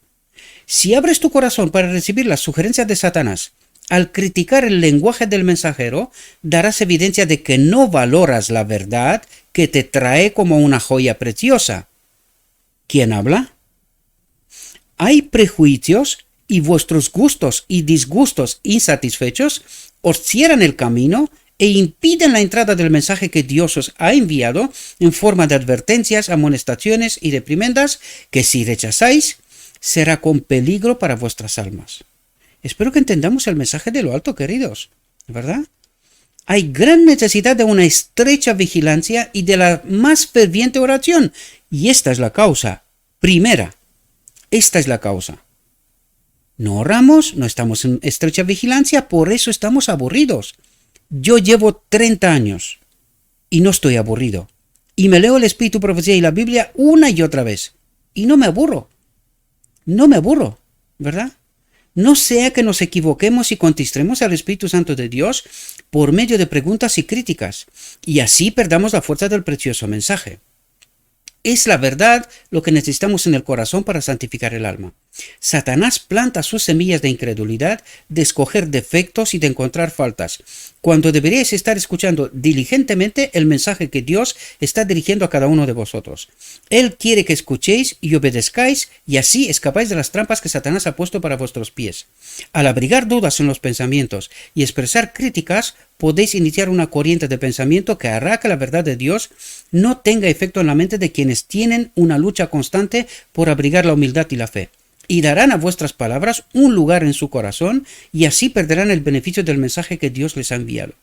Si abres tu corazón para recibir las sugerencias de Satanás, al criticar el lenguaje del mensajero, darás evidencia de que no valoras la verdad que te trae como una joya preciosa. ¿Quién habla? Hay prejuicios y vuestros gustos y disgustos insatisfechos os cierran el camino e impiden la entrada del mensaje que Dios os ha enviado en forma de advertencias, amonestaciones y reprimendas que si rechazáis será con peligro para vuestras almas. Espero que entendamos el mensaje de lo alto, queridos, ¿verdad? Hay gran necesidad de una estrecha vigilancia y de la más ferviente oración. Y esta es la causa. Primera, esta es la causa. No oramos, no estamos en estrecha vigilancia, por eso estamos aburridos. Yo llevo 30 años y no estoy aburrido. Y me leo el Espíritu, Profecía y la Biblia una y otra vez. Y no me aburro. No me aburro, ¿verdad? No sea que nos equivoquemos y contristremos al Espíritu Santo de Dios por medio de preguntas y críticas, y así perdamos la fuerza del precioso mensaje. Es la verdad lo que necesitamos en el corazón para santificar el alma. Satanás planta sus semillas de incredulidad, de escoger defectos y de encontrar faltas, cuando deberíais estar escuchando diligentemente el mensaje que Dios está dirigiendo a cada uno de vosotros. Él quiere que escuchéis y obedezcáis, y así escapáis de las trampas que Satanás ha puesto para vuestros pies. Al abrigar dudas en los pensamientos y expresar críticas, podéis iniciar una corriente de pensamiento que hará que la verdad de Dios no tenga efecto en la mente de quienes tienen una lucha constante por abrigar la humildad y la fe. Y darán a vuestras palabras un lugar en su corazón, y así perderán el beneficio del mensaje que Dios les ha enviado.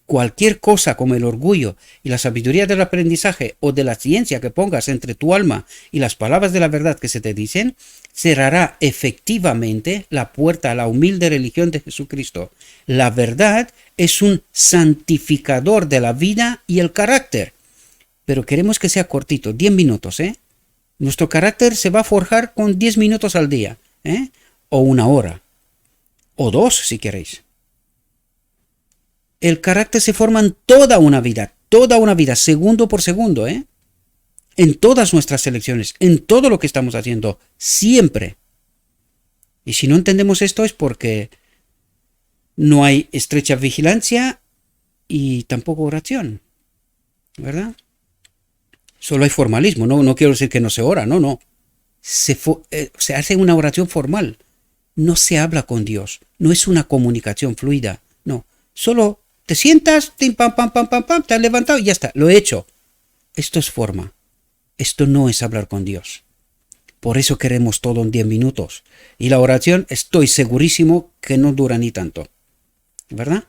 Cualquier cosa como el orgullo y la sabiduría del aprendizaje o de la ciencia que pongas entre tu alma y las palabras de la verdad que se te dicen, cerrará efectivamente la puerta a la humilde religión de Jesucristo. La verdad es un santificador de la vida y el carácter. Pero queremos que sea cortito, 10 minutos, ¿eh? Nuestro carácter se va a forjar con 10 minutos al día, o una hora, o 2 si queréis. El carácter se forma en toda una vida, segundo por segundo, en todas nuestras elecciones, en todo lo que estamos haciendo, siempre. Y si no entendemos esto es porque no hay estrecha vigilancia y tampoco oración, ¿verdad? Solo hay formalismo, no quiero decir que no se ora, no. Se hace una oración formal, no se habla con Dios, no es una comunicación fluida, no. Solo te sientas, pam, te has levantado y ya está, lo he hecho. Esto es forma, esto no es hablar con Dios. Por eso queremos todo en 10 minutos. Y la oración estoy segurísimo que no dura ni tanto, ¿verdad?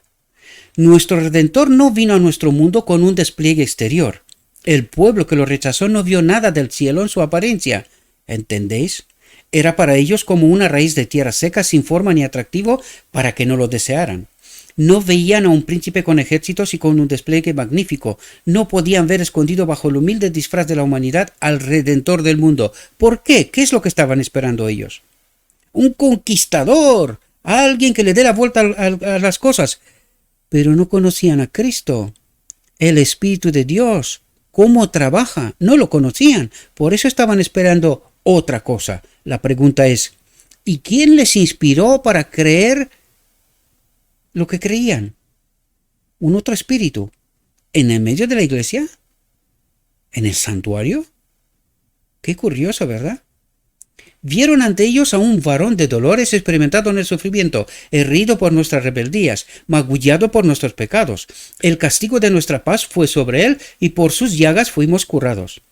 Nuestro Redentor no vino a nuestro mundo con un despliegue exterior. El pueblo que lo rechazó no vio nada del cielo en su apariencia. ¿Entendéis? Era para ellos como una raíz de tierra seca sin forma ni atractivo para que no lo desearan. No veían a un príncipe con ejércitos y con un despliegue magnífico. No podían ver escondido bajo el humilde disfraz de la humanidad al Redentor del mundo. ¿Por qué? ¿Qué es lo que estaban esperando ellos? un conquistador, alguien que le dé la vuelta a las cosas. Pero no conocían a Cristo, el Espíritu de Dios, cómo trabaja, no lo conocían. Por eso estaban esperando otra cosa. La pregunta es, ¿y quién les inspiró para creer lo que creían? ¿Un otro espíritu? ¿En el medio de la iglesia? ¿En el santuario? Qué curioso, ¿verdad? Vieron ante ellos a un varón de dolores experimentado en el sufrimiento, herido por nuestras rebeldías, magullado por nuestros pecados. El castigo de nuestra paz fue sobre él y por sus llagas fuimos curados.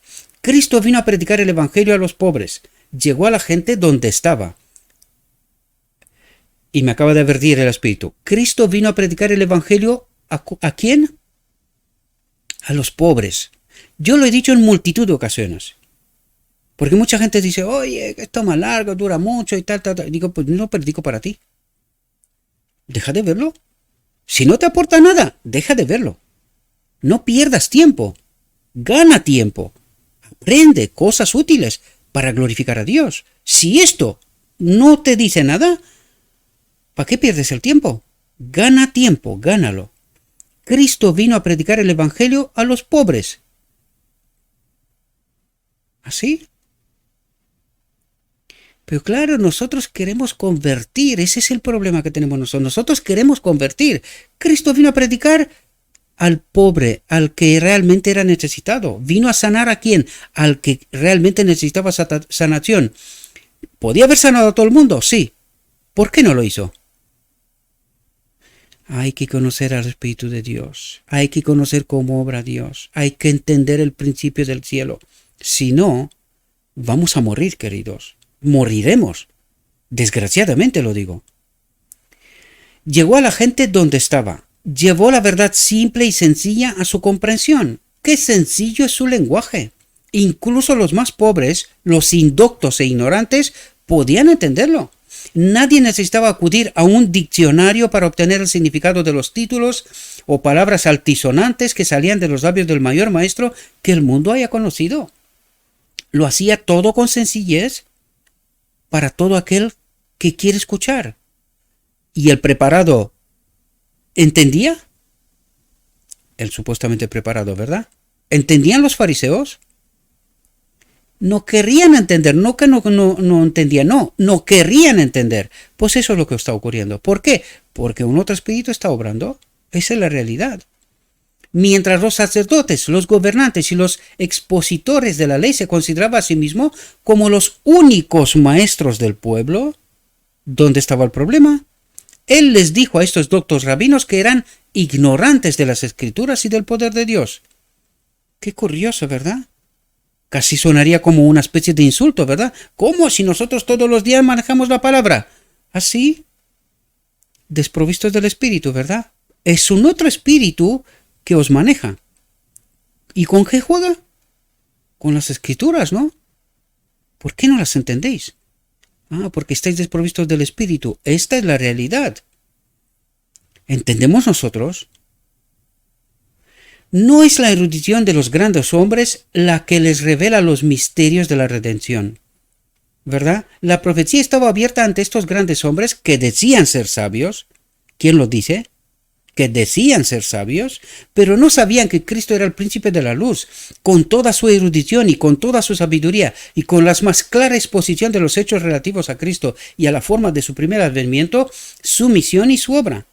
Cristo vino a predicar el evangelio a los pobres. Llegó a la gente donde estaba. Y me acaba de advertir el Espíritu. Cristo vino a predicar el evangelio ¿a quién? A los pobres. Yo lo he dicho en multitud de ocasiones. Porque mucha gente dice, oye, esto es más largo, dura mucho y tal. Y digo, pues no predico para ti. Deja de verlo. Si no te aporta nada, deja de verlo. No pierdas tiempo. Gana tiempo. Aprende cosas útiles para glorificar a Dios. Si esto no te dice nada, ¿para qué pierdes el tiempo? Gana tiempo, gánalo. Cristo vino a predicar el evangelio a los pobres. ¿Así? Pero claro, nosotros queremos convertir, ese es el problema que tenemos nosotros. Nosotros queremos convertir. Cristo vino a predicar al pobre, al que realmente era necesitado. Vino a sanar a quién, al que realmente necesitaba sanación. ¿Podía haber sanado a todo el mundo? Sí. ¿Por qué no lo hizo? Hay que conocer al Espíritu de Dios. Hay que conocer cómo obra Dios. Hay que entender el principio del cielo. Si no, vamos a morir, queridos. Moriremos. Desgraciadamente lo digo. Llegó a la gente donde estaba. Llevó la verdad simple y sencilla a su comprensión. Qué sencillo es su lenguaje. Incluso los más pobres, los indoctos e ignorantes, podían entenderlo. Nadie necesitaba acudir a un diccionario para obtener el significado de los títulos o palabras altisonantes que salían de los labios del mayor maestro que el mundo haya conocido. Lo hacía todo con sencillez para todo aquel que quiere escuchar. ¿Y el preparado entendía? El supuestamente preparado, ¿verdad? ¿Entendían los fariseos? No querían entender, no que no entendían, no querían entender. Pues eso es lo que está ocurriendo. ¿Por qué? Porque un otro espíritu está obrando. Esa es la realidad. Mientras los sacerdotes, los gobernantes y los expositores de la ley se consideraban a sí mismos como los únicos maestros del pueblo, ¿dónde estaba el problema? Él les dijo a estos doctos rabinos que eran ignorantes de las escrituras y del poder de Dios. Qué curioso, ¿verdad? Casi sonaría como una especie de insulto, ¿verdad? ¿Cómo si nosotros todos los días manejamos la palabra? Así, desprovistos del espíritu, ¿verdad? Es un otro espíritu que os maneja. ¿Y con qué juega? Con las escrituras, ¿no? ¿Por qué no las entendéis? Porque estáis desprovistos del espíritu. Esta es la realidad. ¿Entendemos nosotros? No es la erudición de los grandes hombres la que les revela los misterios de la redención, ¿verdad? La profecía estaba abierta ante estos grandes hombres que decían ser sabios. ¿Quién lo dice? Que decían ser sabios, pero no sabían que Cristo era el príncipe de la luz, con toda su erudición y con toda su sabiduría y con la más clara exposición de los hechos relativos a Cristo y a la forma de su primer advenimiento, su misión y su obra.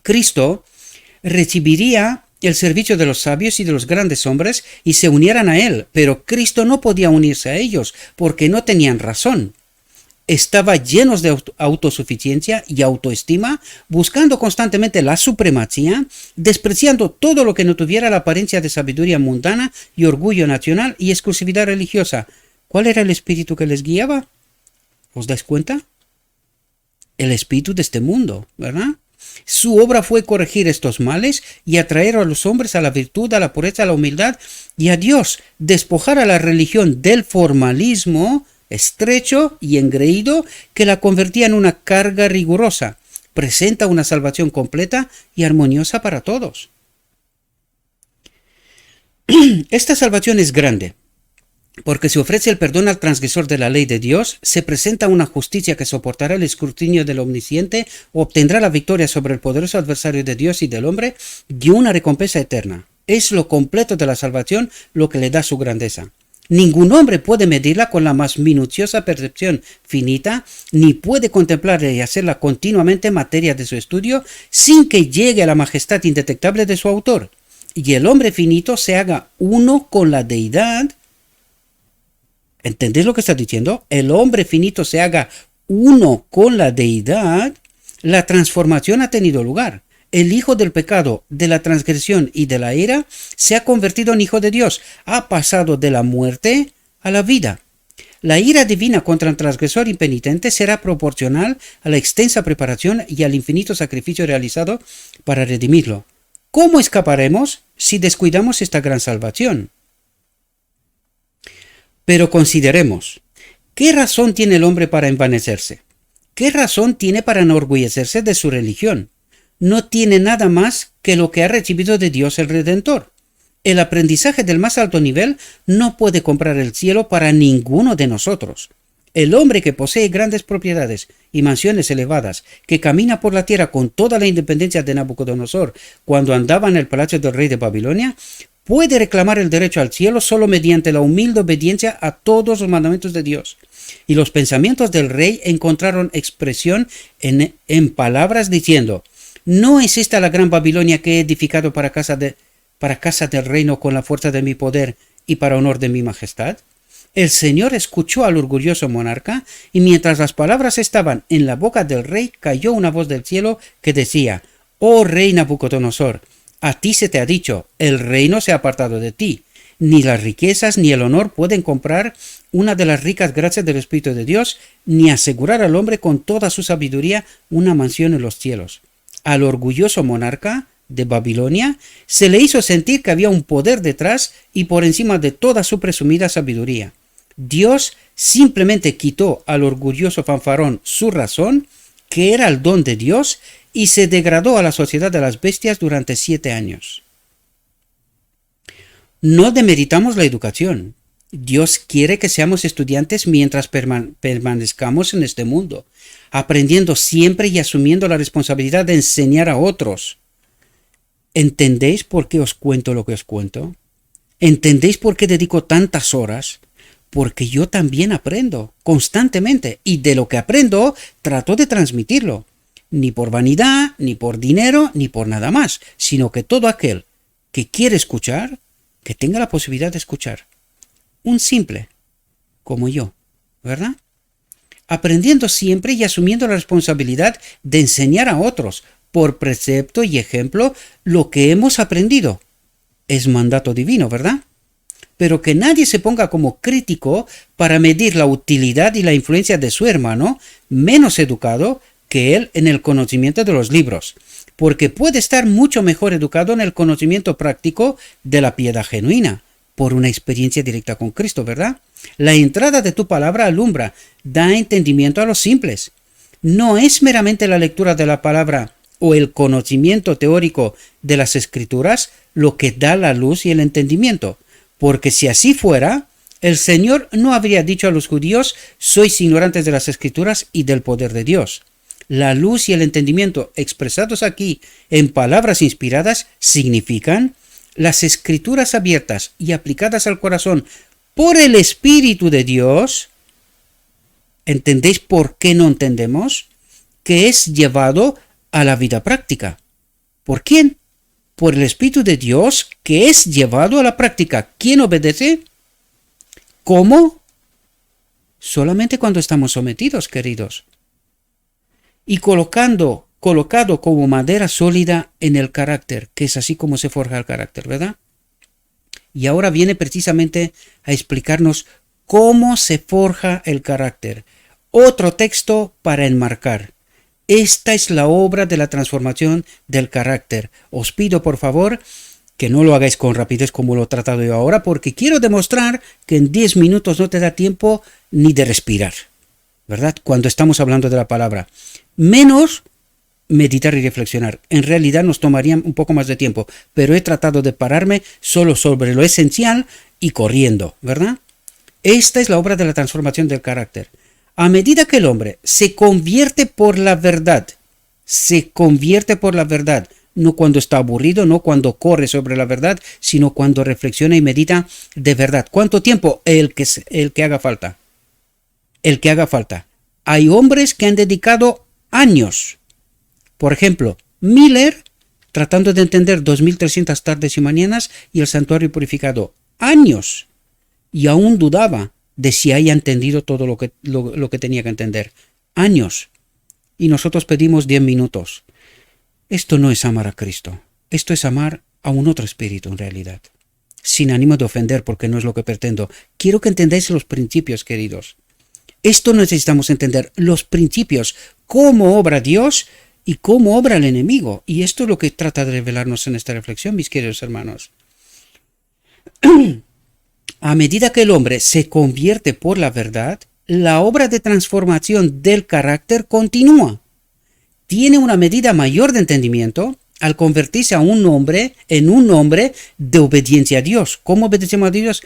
Cristo recibiría el servicio de los sabios y de los grandes hombres y se unieran a él, pero Cristo no podía unirse a ellos porque no tenían razón. Estaban llenos de autosuficiencia y autoestima, buscando constantemente la supremacía, despreciando todo lo que no tuviera la apariencia de sabiduría mundana y orgullo nacional y exclusividad religiosa. ¿Cuál era el espíritu que les guiaba? ¿Os dais cuenta? El espíritu de este mundo, ¿verdad? Su obra fue corregir estos males y atraer a los hombres a la virtud, a la pureza, a la humildad y a Dios, despojar a la religión del formalismo estrecho y engreído que la convertía en una carga rigurosa. Presenta una salvación completa y armoniosa para todos. Esta salvación es grande. Porque se ofrece el perdón al transgresor de la ley de Dios, se presenta una justicia que soportará el escrutinio del omnisciente, obtendrá la victoria sobre el poderoso adversario de Dios y del hombre, y una recompensa eterna. Es lo completo de la salvación lo que le da su grandeza. Ningún hombre puede medirla con la más minuciosa percepción finita, ni puede contemplarla y hacerla continuamente materia de su estudio, sin que llegue a la majestad indetectable de su autor, y el hombre finito se haga uno con la deidad. ¿Entendéis lo que está diciendo? El hombre finito se haga uno con la deidad. La transformación ha tenido lugar. El hijo del pecado, de la transgresión y de la ira se ha convertido en hijo de Dios. Ha pasado de la muerte a la vida. La ira divina contra el transgresor impenitente será proporcional a la extensa preparación y al infinito sacrificio realizado para redimirlo. ¿Cómo escaparemos si descuidamos esta gran salvación? Pero consideremos, ¿qué razón tiene el hombre para envanecerse? ¿Qué razón tiene para enorgullecerse de su religión? No tiene nada más que lo que ha recibido de Dios el Redentor. El aprendizaje del más alto nivel no puede comprar el cielo para ninguno de nosotros. El hombre que posee grandes propiedades y mansiones elevadas, que camina por la tierra con toda la independencia de Nabucodonosor cuando andaba en el palacio del rey de Babilonia, puede reclamar el derecho al cielo solo mediante la humilde obediencia a todos los mandamientos de Dios. Y los pensamientos del rey encontraron expresión en palabras diciendo: ¿no es esta la gran Babilonia que he edificado para casa del reino con la fuerza de mi poder y para honor de mi majestad? El Señor escuchó al orgulloso monarca, y mientras las palabras estaban en la boca del rey, cayó una voz del cielo que decía: «Oh rey Nabucodonosor, a ti se te ha dicho, el reino se ha apartado de ti. Ni las riquezas ni el honor pueden comprar una de las ricas gracias del Espíritu de Dios, ni asegurar al hombre con toda su sabiduría una mansión en los cielos». Al orgulloso monarca de Babilonia se le hizo sentir que había un poder detrás y por encima de toda su presumida sabiduría. Dios simplemente quitó al orgulloso fanfarrón su razón, que era el don de Dios, y se degradó a la sociedad de las bestias durante 7 años. No demeritamos la educación. Dios quiere que seamos estudiantes mientras permanezcamos en este mundo, aprendiendo siempre y asumiendo la responsabilidad de enseñar a otros. ¿Entendéis por qué os cuento lo que os cuento? ¿Entendéis por qué dedico tantas horas? Porque yo también aprendo constantemente, y de lo que aprendo trato de transmitirlo. Ni por vanidad, ni por dinero, ni por nada más, sino que todo aquel que quiere escuchar, que tenga la posibilidad de escuchar. Un simple, como yo, ¿verdad? Aprendiendo siempre y asumiendo la responsabilidad de enseñar a otros, por precepto y ejemplo, lo que hemos aprendido. Es mandato divino, ¿verdad? Pero que nadie se ponga como crítico para medir la utilidad y la influencia de su hermano, menos educado que él en el conocimiento de los libros, porque puede estar mucho mejor educado en el conocimiento práctico de la piedad genuina, por una experiencia directa con Cristo, ¿verdad? La entrada de tu palabra alumbra, da entendimiento a los simples. No es meramente la lectura de la palabra o el conocimiento teórico de las Escrituras lo que da la luz y el entendimiento, porque si así fuera, el Señor no habría dicho a los judíos: sois ignorantes de las Escrituras y del poder de Dios. La luz y el entendimiento expresados aquí en palabras inspiradas significan las Escrituras abiertas y aplicadas al corazón por el Espíritu de Dios. ¿Entendéis por qué no entendemos? Que es llevado a la vida práctica. ¿Por quién? Por el Espíritu de Dios, que es llevado a la práctica. ¿Quién obedece? ¿Cómo? Solamente cuando estamos sometidos, queridos. Y colocado como madera sólida en el carácter, que es así como se forja el carácter, ¿verdad? Y ahora viene precisamente a explicarnos cómo se forja el carácter. Otro texto para enmarcar. Esta es la obra de la transformación del carácter. Os pido, por favor, que no lo hagáis con rapidez como lo he tratado yo ahora, porque quiero demostrar que en 10 minutos no te da tiempo ni de respirar, ¿verdad? Cuando estamos hablando de la palabra. Menos meditar y reflexionar. En realidad nos tomaría un poco más de tiempo, pero he tratado de pararme solo sobre lo esencial y corriendo, ¿verdad? Esta es la obra de la transformación del carácter. A medida que el hombre se convierte por la verdad, no cuando está aburrido, no cuando corre sobre la verdad, sino cuando reflexiona y medita de verdad. ¿Cuánto tiempo? El que haga falta. El que haga falta. Hay hombres que han dedicado años. Por ejemplo, Miller, tratando de entender 2300 tardes y mañanas y el santuario purificado. Años. Y aún dudaba de si haya entendido todo lo que tenía que entender. Años. Y nosotros pedimos 10 minutos. Esto no es amar a Cristo. Esto es amar a un otro espíritu en realidad. Sin ánimo de ofender, porque no es lo que pretendo. Quiero que entendáis los principios, queridos. Esto necesitamos entender. Los principios. Cómo obra Dios y cómo obra el enemigo. Y esto es lo que trata de revelarnos en esta reflexión, mis queridos hermanos. A medida que el hombre se convierte por la verdad, la obra de transformación del carácter continúa. Tiene una medida mayor de entendimiento al convertirse en un hombre de obediencia a Dios. ¿Cómo obedecemos a Dios?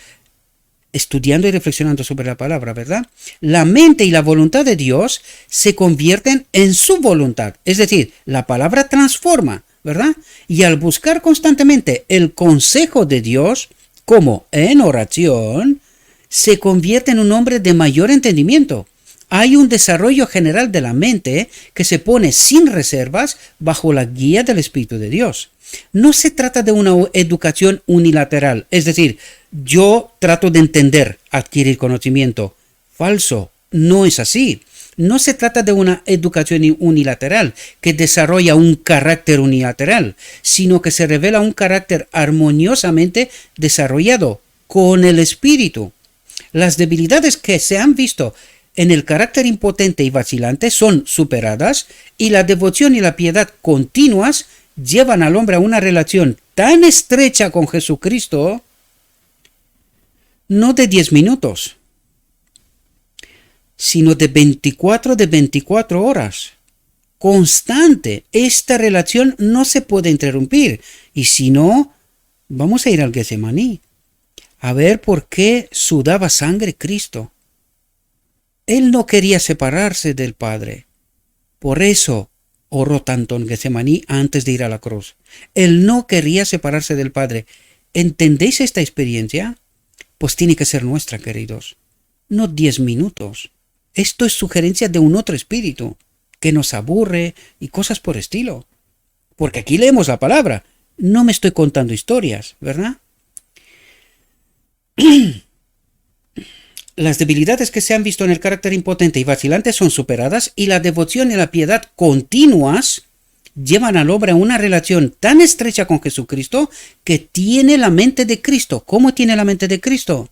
Estudiando y reflexionando sobre la palabra, ¿verdad? La mente y la voluntad de Dios se convierten en su voluntad. Es decir, la palabra transforma, ¿verdad? Y al buscar constantemente el consejo de Dios, como en oración, se convierte en un hombre de mayor entendimiento. Hay un desarrollo general de la mente que se pone sin reservas bajo la guía del Espíritu de Dios. No se trata de una educación unilateral, es decir, yo trato de entender, adquirir conocimiento. Falso, no es así. No se trata de una educación unilateral que desarrolla un carácter unilateral, sino que se revela un carácter armoniosamente desarrollado con el Espíritu. Las debilidades que se han visto en el carácter impotente y vacilante son superadas y la devoción y la piedad continuas llevan al hombre a una relación tan estrecha con Jesucristo, no de 10 minutos, sino de 24 horas. Constante. Esta relación no se puede interrumpir. Y si no, vamos a ir al Getsemaní a ver por qué sudaba sangre Cristo. Él no quería separarse del Padre. Por eso oró tanto en Getsemaní antes de ir a la cruz. Él no quería separarse del Padre. ¿Entendéis esta experiencia? Pues tiene que ser nuestra, queridos. No 10 minutos. Esto es sugerencia de un otro espíritu que nos aburre y cosas por estilo. Porque aquí leemos la palabra. No me estoy contando historias, ¿verdad? Las debilidades que se han visto en el carácter impotente y vacilante son superadas y la devoción y la piedad continuas llevan al hombre a una relación tan estrecha con Jesucristo que tiene la mente de Cristo. ¿Cómo tiene la mente de Cristo?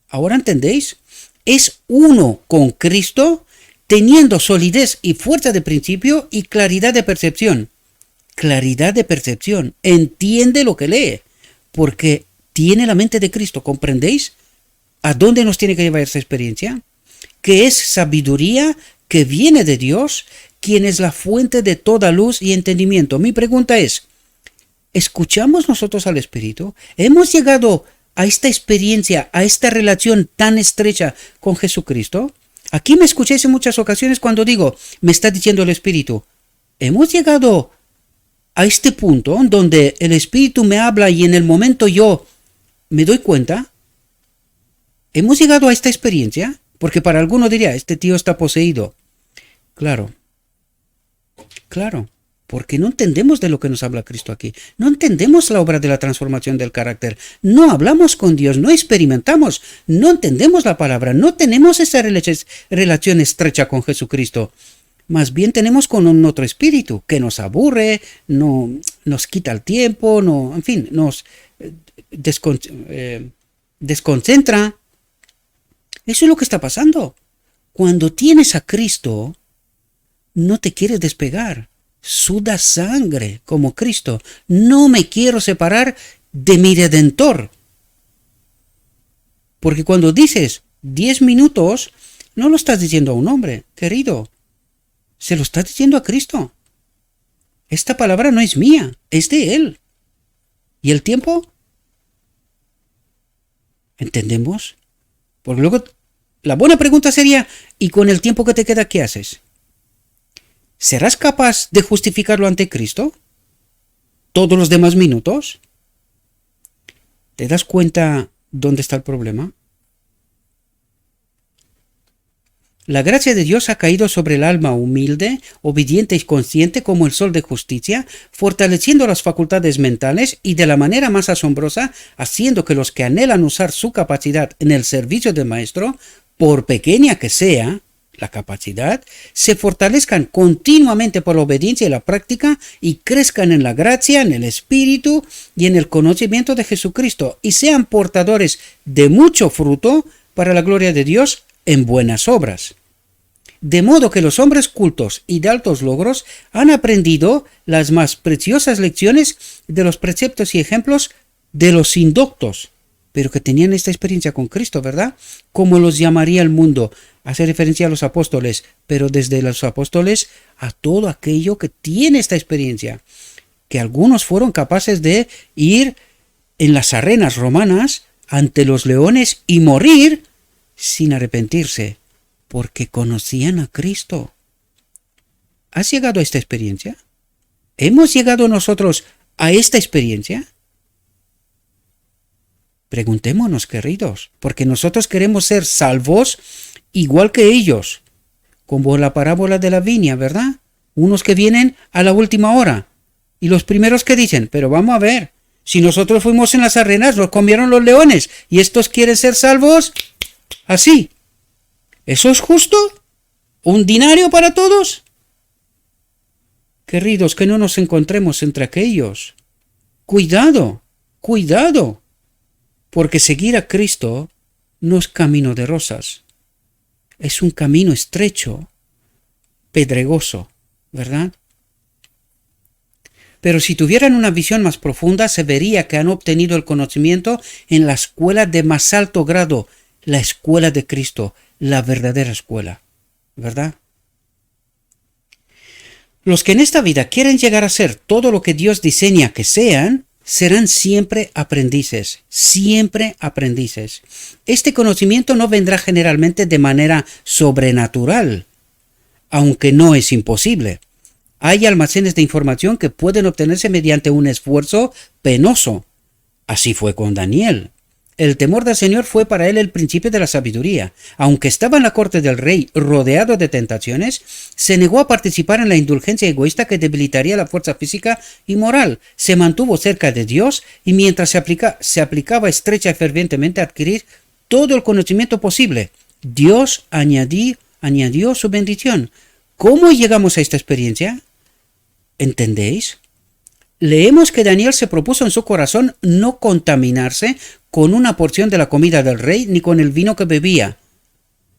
¿Ahora entendéis? Es uno con Cristo, teniendo solidez y fuerza de principio y claridad de percepción. Claridad de percepción. Entiende lo que lee, porque tiene la mente de Cristo. ¿Comprendéis? ¿A dónde nos tiene que llevar esa experiencia? Que es sabiduría que viene de Dios, quien es la fuente de toda luz y entendimiento. Mi pregunta es, ¿escuchamos nosotros al Espíritu? ¿Hemos llegado a esta experiencia, a esta relación tan estrecha con Jesucristo? Aquí me escucháis en muchas ocasiones cuando digo, me está diciendo el Espíritu. ¿Hemos llegado a este punto donde el Espíritu me habla y en el momento yo me doy cuenta? ¿Hemos llegado a esta experiencia? Porque para alguno diría, este tío está poseído. Claro, porque no entendemos de lo que nos habla Cristo aquí. No entendemos la obra de la transformación del carácter. No hablamos con Dios, no experimentamos, no entendemos la palabra, no tenemos esa relación estrecha con Jesucristo. Más bien tenemos con un otro espíritu que nos aburre, no, nos quita el tiempo, no, en fin, nos desconcentra. Eso es lo que está pasando. Cuando tienes a Cristo, no te quieres despegar. Suda sangre como Cristo. No me quiero separar de mi Redentor. Porque cuando dices 10 minutos, no lo estás diciendo a un hombre, querido. Se lo estás diciendo a Cristo. Esta palabra no es mía, es de Él. ¿Y el tiempo? ¿Entendemos? Porque luego la buena pregunta sería, ¿y con el tiempo que te queda qué haces? ¿Serás capaz de justificarlo ante Cristo? ¿Todos los demás minutos? ¿Te das cuenta dónde está el problema? La gracia de Dios ha caído sobre el alma humilde, obediente y consciente como el sol de justicia, fortaleciendo las facultades mentales y de la manera más asombrosa, haciendo que los que anhelan usar su capacidad en el servicio del Maestro, por pequeña que sea la capacidad, se fortalezcan continuamente por la obediencia y la práctica y crezcan en la gracia, en el Espíritu y en el conocimiento de Jesucristo y sean portadores de mucho fruto para la gloria de Dios en buenas obras. De modo que los hombres cultos y de altos logros han aprendido las más preciosas lecciones de los preceptos y ejemplos de los indoctos, pero que tenían esta experiencia con Cristo, ¿verdad? Como los llamaría el mundo. Hace referencia a los apóstoles, pero desde los apóstoles a todo aquello que tiene esta experiencia, que algunos fueron capaces de ir en las arenas romanas ante los leones y morir sin arrepentirse, porque conocían a Cristo. ¿Has llegado a esta experiencia? ¿Hemos llegado nosotros a esta experiencia? Preguntémonos, queridos, porque nosotros queremos ser salvos igual que ellos, como la parábola de la viña, ¿verdad? Unos que vienen a la última hora y los primeros que dicen, pero vamos a ver, si nosotros fuimos en las arenas, nos comieron los leones y estos quieren ser salvos así. ¿Eso es justo? ¿Un dinario para todos? Queridos, que no nos encontremos entre aquellos. Cuidado, cuidado, porque seguir a Cristo no es camino de rosas. Es un camino estrecho, pedregoso, ¿verdad? Pero si tuvieran una visión más profunda, se vería que han obtenido el conocimiento en la escuela de más alto grado, la escuela de Cristo, la verdadera escuela, ¿verdad? Los que en esta vida quieren llegar a ser todo lo que Dios diseña que sean, serán siempre aprendices, siempre aprendices. Este conocimiento no vendrá generalmente de manera sobrenatural, aunque no es imposible. Hay almacenes de información que pueden obtenerse mediante un esfuerzo penoso. Así fue con Daniel. El temor del Señor fue para él el principio de la sabiduría. Aunque estaba en la corte del rey rodeado de tentaciones, se negó a participar en la indulgencia egoísta que debilitaría la fuerza física y moral. Se mantuvo cerca de Dios y mientras se aplicaba estrecha y fervientemente a adquirir todo el conocimiento posible, Dios añadió su bendición. ¿Cómo llegamos a esta experiencia? ¿Entendéis? Leemos que Daniel se propuso en su corazón no contaminarse con una porción de la comida del rey ni con el vino que bebía.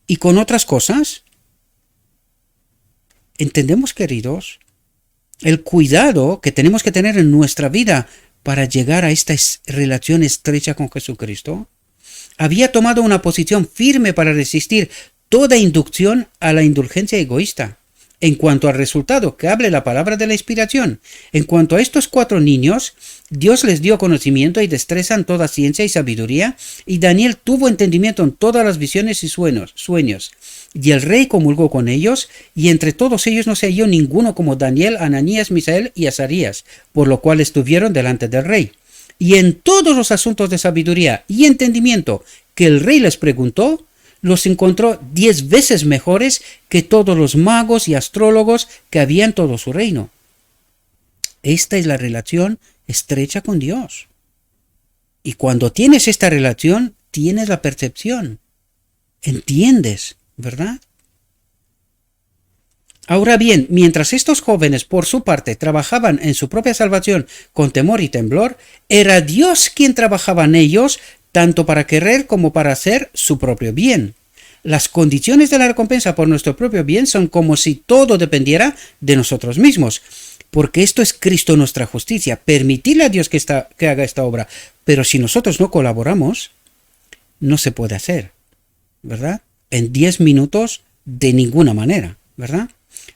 ¿Y con otras cosas? ¿Entendemos, queridos? El cuidado que tenemos que tener en nuestra vida para llegar a esta relación estrecha con Jesucristo. Había tomado una posición firme para resistir toda inducción a la indulgencia egoísta. En cuanto al resultado que hable la palabra de la inspiración, en cuanto a estos 4 niños, Dios les dio conocimiento y destreza en toda ciencia y sabiduría, y Daniel tuvo entendimiento en todas las visiones y sueños. Y el rey comulgó con ellos, y entre todos ellos no se halló ninguno como Daniel, Ananías, Misael y Azarías, por lo cual estuvieron delante del rey. Y en todos los asuntos de sabiduría y entendimiento que el rey les preguntó, los encontró 10 veces mejores que todos los magos y astrólogos que había en todo su reino. Esta es la relación estrecha con Dios. Y cuando tienes esta relación, tienes la percepción. Entiendes, ¿verdad? Ahora bien, mientras estos jóvenes por su parte trabajaban en su propia salvación con temor y temblor, era Dios quien trabajaba en ellos tanto para querer como para hacer su propio bien. Las condiciones de la recompensa por nuestro propio bien son como si todo dependiera de nosotros mismos, porque esto es Cristo nuestra justicia, permitirle a Dios que haga esta obra, pero si nosotros no colaboramos, no se puede hacer, ¿verdad? En 10 minutos, de ninguna manera, ¿verdad?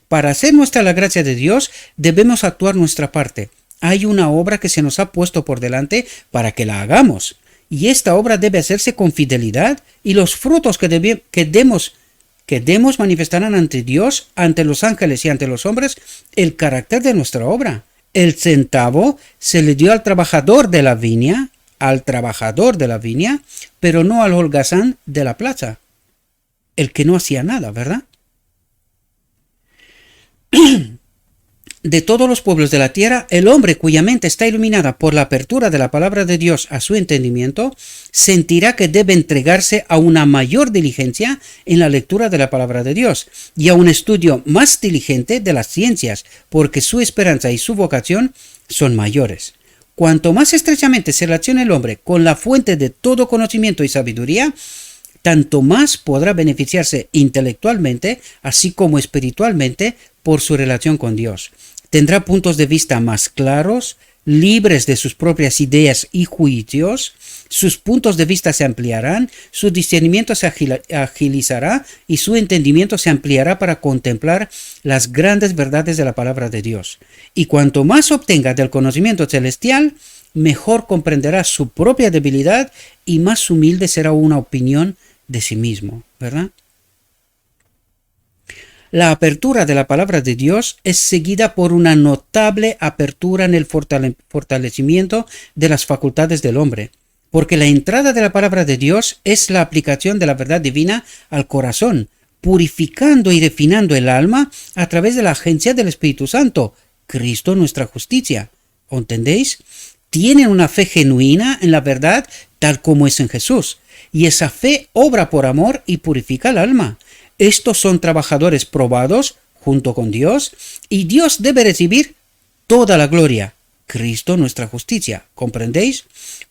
Para hacer nuestra la gracia de Dios, debemos actuar nuestra parte. Hay una obra que se nos ha puesto por delante para que la hagamos. y esta obra debe hacerse con fidelidad, y los frutos que demos manifestarán ante Dios, ante los ángeles y ante los hombres el carácter de nuestra obra. El centavo se le dio al trabajador de la viña, pero no al holgazán de la plaza, el que no hacía nada, ¿verdad? De todos los pueblos de la tierra, el hombre cuya mente está iluminada por la apertura de la palabra de Dios a su entendimiento, sentirá que debe entregarse a una mayor diligencia en la lectura de la palabra de Dios y a un estudio más diligente de las ciencias, porque su esperanza y su vocación son mayores. Cuanto más estrechamente se relacione el hombre con la fuente de todo conocimiento y sabiduría, tanto más podrá beneficiarse intelectualmente, así como espiritualmente, por su relación con Dios. Tendrá puntos de vista más claros, libres de sus propias ideas y juicios, sus puntos de vista se ampliarán, su discernimiento se agilizará y su entendimiento se ampliará para contemplar las grandes verdades de la palabra de Dios. Y cuanto más obtenga del conocimiento celestial, mejor comprenderá su propia debilidad y más humilde será una opinión de sí mismo, ¿verdad? La apertura de la palabra de Dios es seguida por una notable apertura en el fortalecimiento de las facultades del hombre, porque la entrada de la palabra de Dios es la aplicación de la verdad divina al corazón, purificando y refinando el alma a través de la agencia del Espíritu Santo, Cristo nuestra justicia. ¿Entendéis? Tienen una fe genuina en la verdad tal como es en Jesús, y esa fe obra por amor y purifica el alma. Estos son trabajadores probados junto con Dios, y Dios debe recibir toda la gloria. Cristo nuestra justicia. ¿Comprendéis?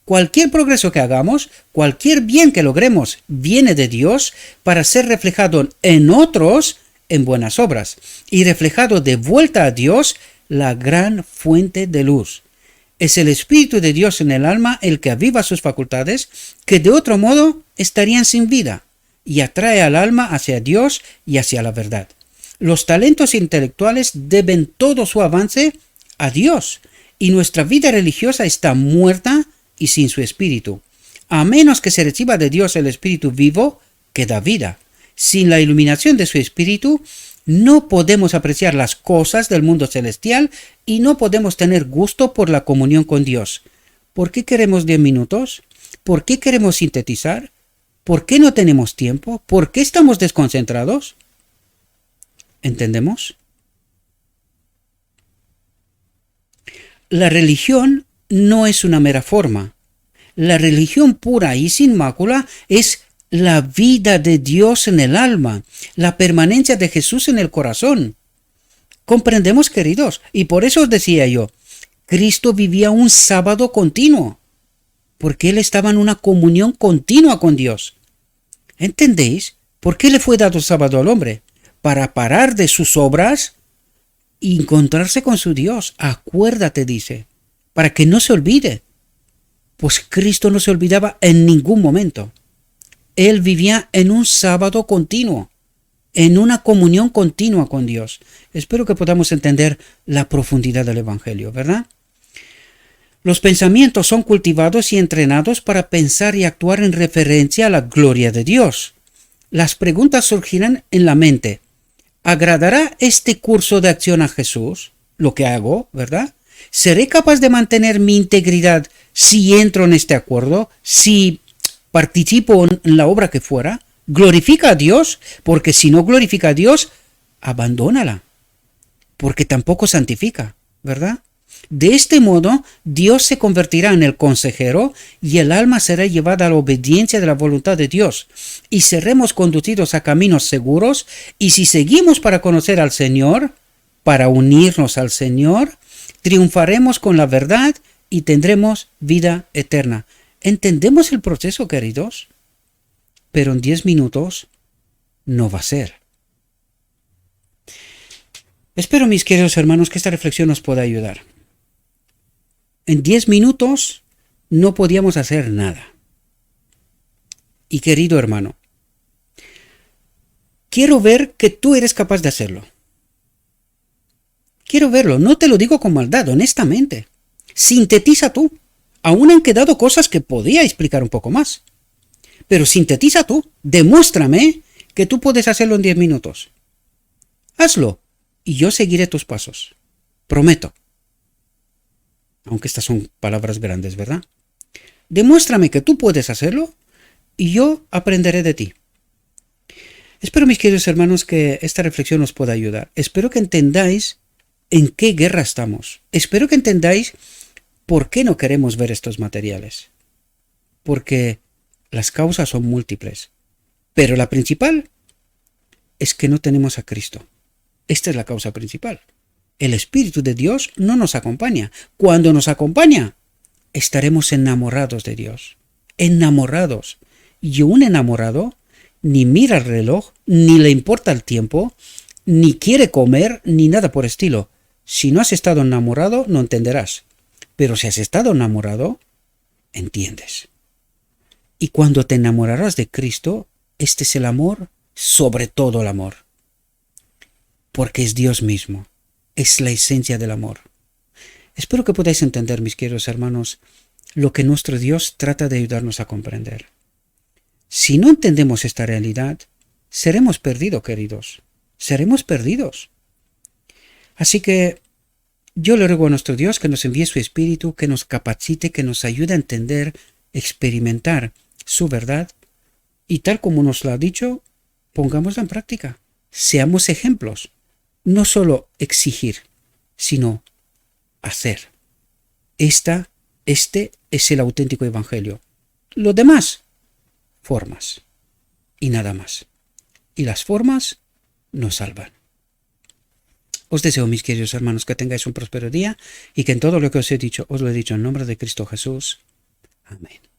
Cualquier progreso que hagamos, cualquier bien que logremos, viene de Dios para ser reflejado en otros en buenas obras y reflejado de vuelta a Dios, la gran fuente de luz. Es el Espíritu de Dios en el alma el que aviva sus facultades, que de otro modo estarían sin vida, y atrae al alma hacia Dios y hacia la verdad. Los talentos intelectuales deben todo su avance a Dios, y nuestra vida religiosa está muerta y sin su espíritu. A menos que se reciba de Dios el Espíritu vivo, que da vida. Sin la iluminación de su Espíritu, no podemos apreciar las cosas del mundo celestial y no podemos tener gusto por la comunión con Dios. ¿Por qué queremos 10 minutos? ¿Por qué queremos sintetizar? ¿Por qué no tenemos tiempo? ¿Por qué estamos desconcentrados? ¿Entendemos? La religión no es una mera forma. La religión pura y sin mácula es la vida de Dios en el alma, la permanencia de Jesús en el corazón. ¿Comprendemos, queridos? Y por eso os decía yo, Cristo vivía un sábado continuo, porque Él estaba en una comunión continua con Dios. ¿Entendéis? ¿Por qué le fue dado el sábado al hombre? Para parar de sus obras y encontrarse con su Dios. Acuérdate, dice, para que no se olvide. Pues Cristo no se olvidaba en ningún momento. Él vivía en un sábado continuo, en una comunión continua con Dios. Espero que podamos entender la profundidad del Evangelio, ¿verdad? Los pensamientos son cultivados y entrenados para pensar y actuar en referencia a la gloria de Dios. Las preguntas surgirán en la mente. ¿Agradará este curso de acción a Jesús? Lo que hago, ¿verdad? ¿Seré capaz de mantener mi integridad si entro en este acuerdo? ¿Si participo en la obra que fuera? ¿Glorifica a Dios? Porque si no glorifica a Dios, abandónala. Porque tampoco santifica, ¿verdad? De este modo, Dios se convertirá en el consejero y el alma será llevada a la obediencia de la voluntad de Dios, y seremos conducidos a caminos seguros, y si seguimos para conocer al Señor, para unirnos al Señor, triunfaremos con la verdad y tendremos vida eterna. ¿Entendemos el proceso, queridos? Pero en 10 minutos no va a ser. Espero, mis queridos hermanos, que esta reflexión nos pueda ayudar. En 10 minutos no podíamos hacer nada. Y querido hermano, quiero ver que tú eres capaz de hacerlo. Quiero verlo, no te lo digo con maldad, honestamente. Sintetiza tú. Aún han quedado cosas que podía explicar un poco más. Pero sintetiza tú, demuéstrame que tú puedes hacerlo en 10 minutos. Hazlo y yo seguiré tus pasos. Prometo. Aunque estas son palabras grandes, ¿verdad? Demuéstrame que tú puedes hacerlo y yo aprenderé de ti. Espero, mis queridos hermanos, que esta reflexión os pueda ayudar. Espero que entendáis en qué guerra estamos. Espero que entendáis por qué no queremos ver estos materiales. Porque las causas son múltiples. Pero la principal es que no tenemos a Cristo. Esta es la causa principal. El Espíritu de Dios no nos acompaña. Cuando nos acompaña, estaremos enamorados de Dios. Enamorados. Y un enamorado ni mira el reloj, ni le importa el tiempo, ni quiere comer, ni nada por estilo. Si no has estado enamorado, no entenderás. Pero si has estado enamorado, entiendes. Y cuando te enamorarás de Cristo, este es el amor sobre todo el amor. Porque es Dios mismo. Es la esencia del amor. Espero que podáis entender, mis queridos hermanos, lo que nuestro Dios trata de ayudarnos a comprender. Si no entendemos esta realidad, seremos perdidos, queridos. Seremos perdidos. Así que yo le ruego a nuestro Dios que nos envíe su Espíritu, que nos capacite, que nos ayude a entender, experimentar su verdad y tal como nos lo ha dicho, pongámosla en práctica. Seamos ejemplos. No solo exigir, sino hacer. Este es el auténtico evangelio. Lo demás, formas. Y nada más. Y las formas nos salvan. Os deseo, mis queridos hermanos, que tengáis un próspero día y que en todo lo que os he dicho, os lo he dicho en nombre de Cristo Jesús. Amén.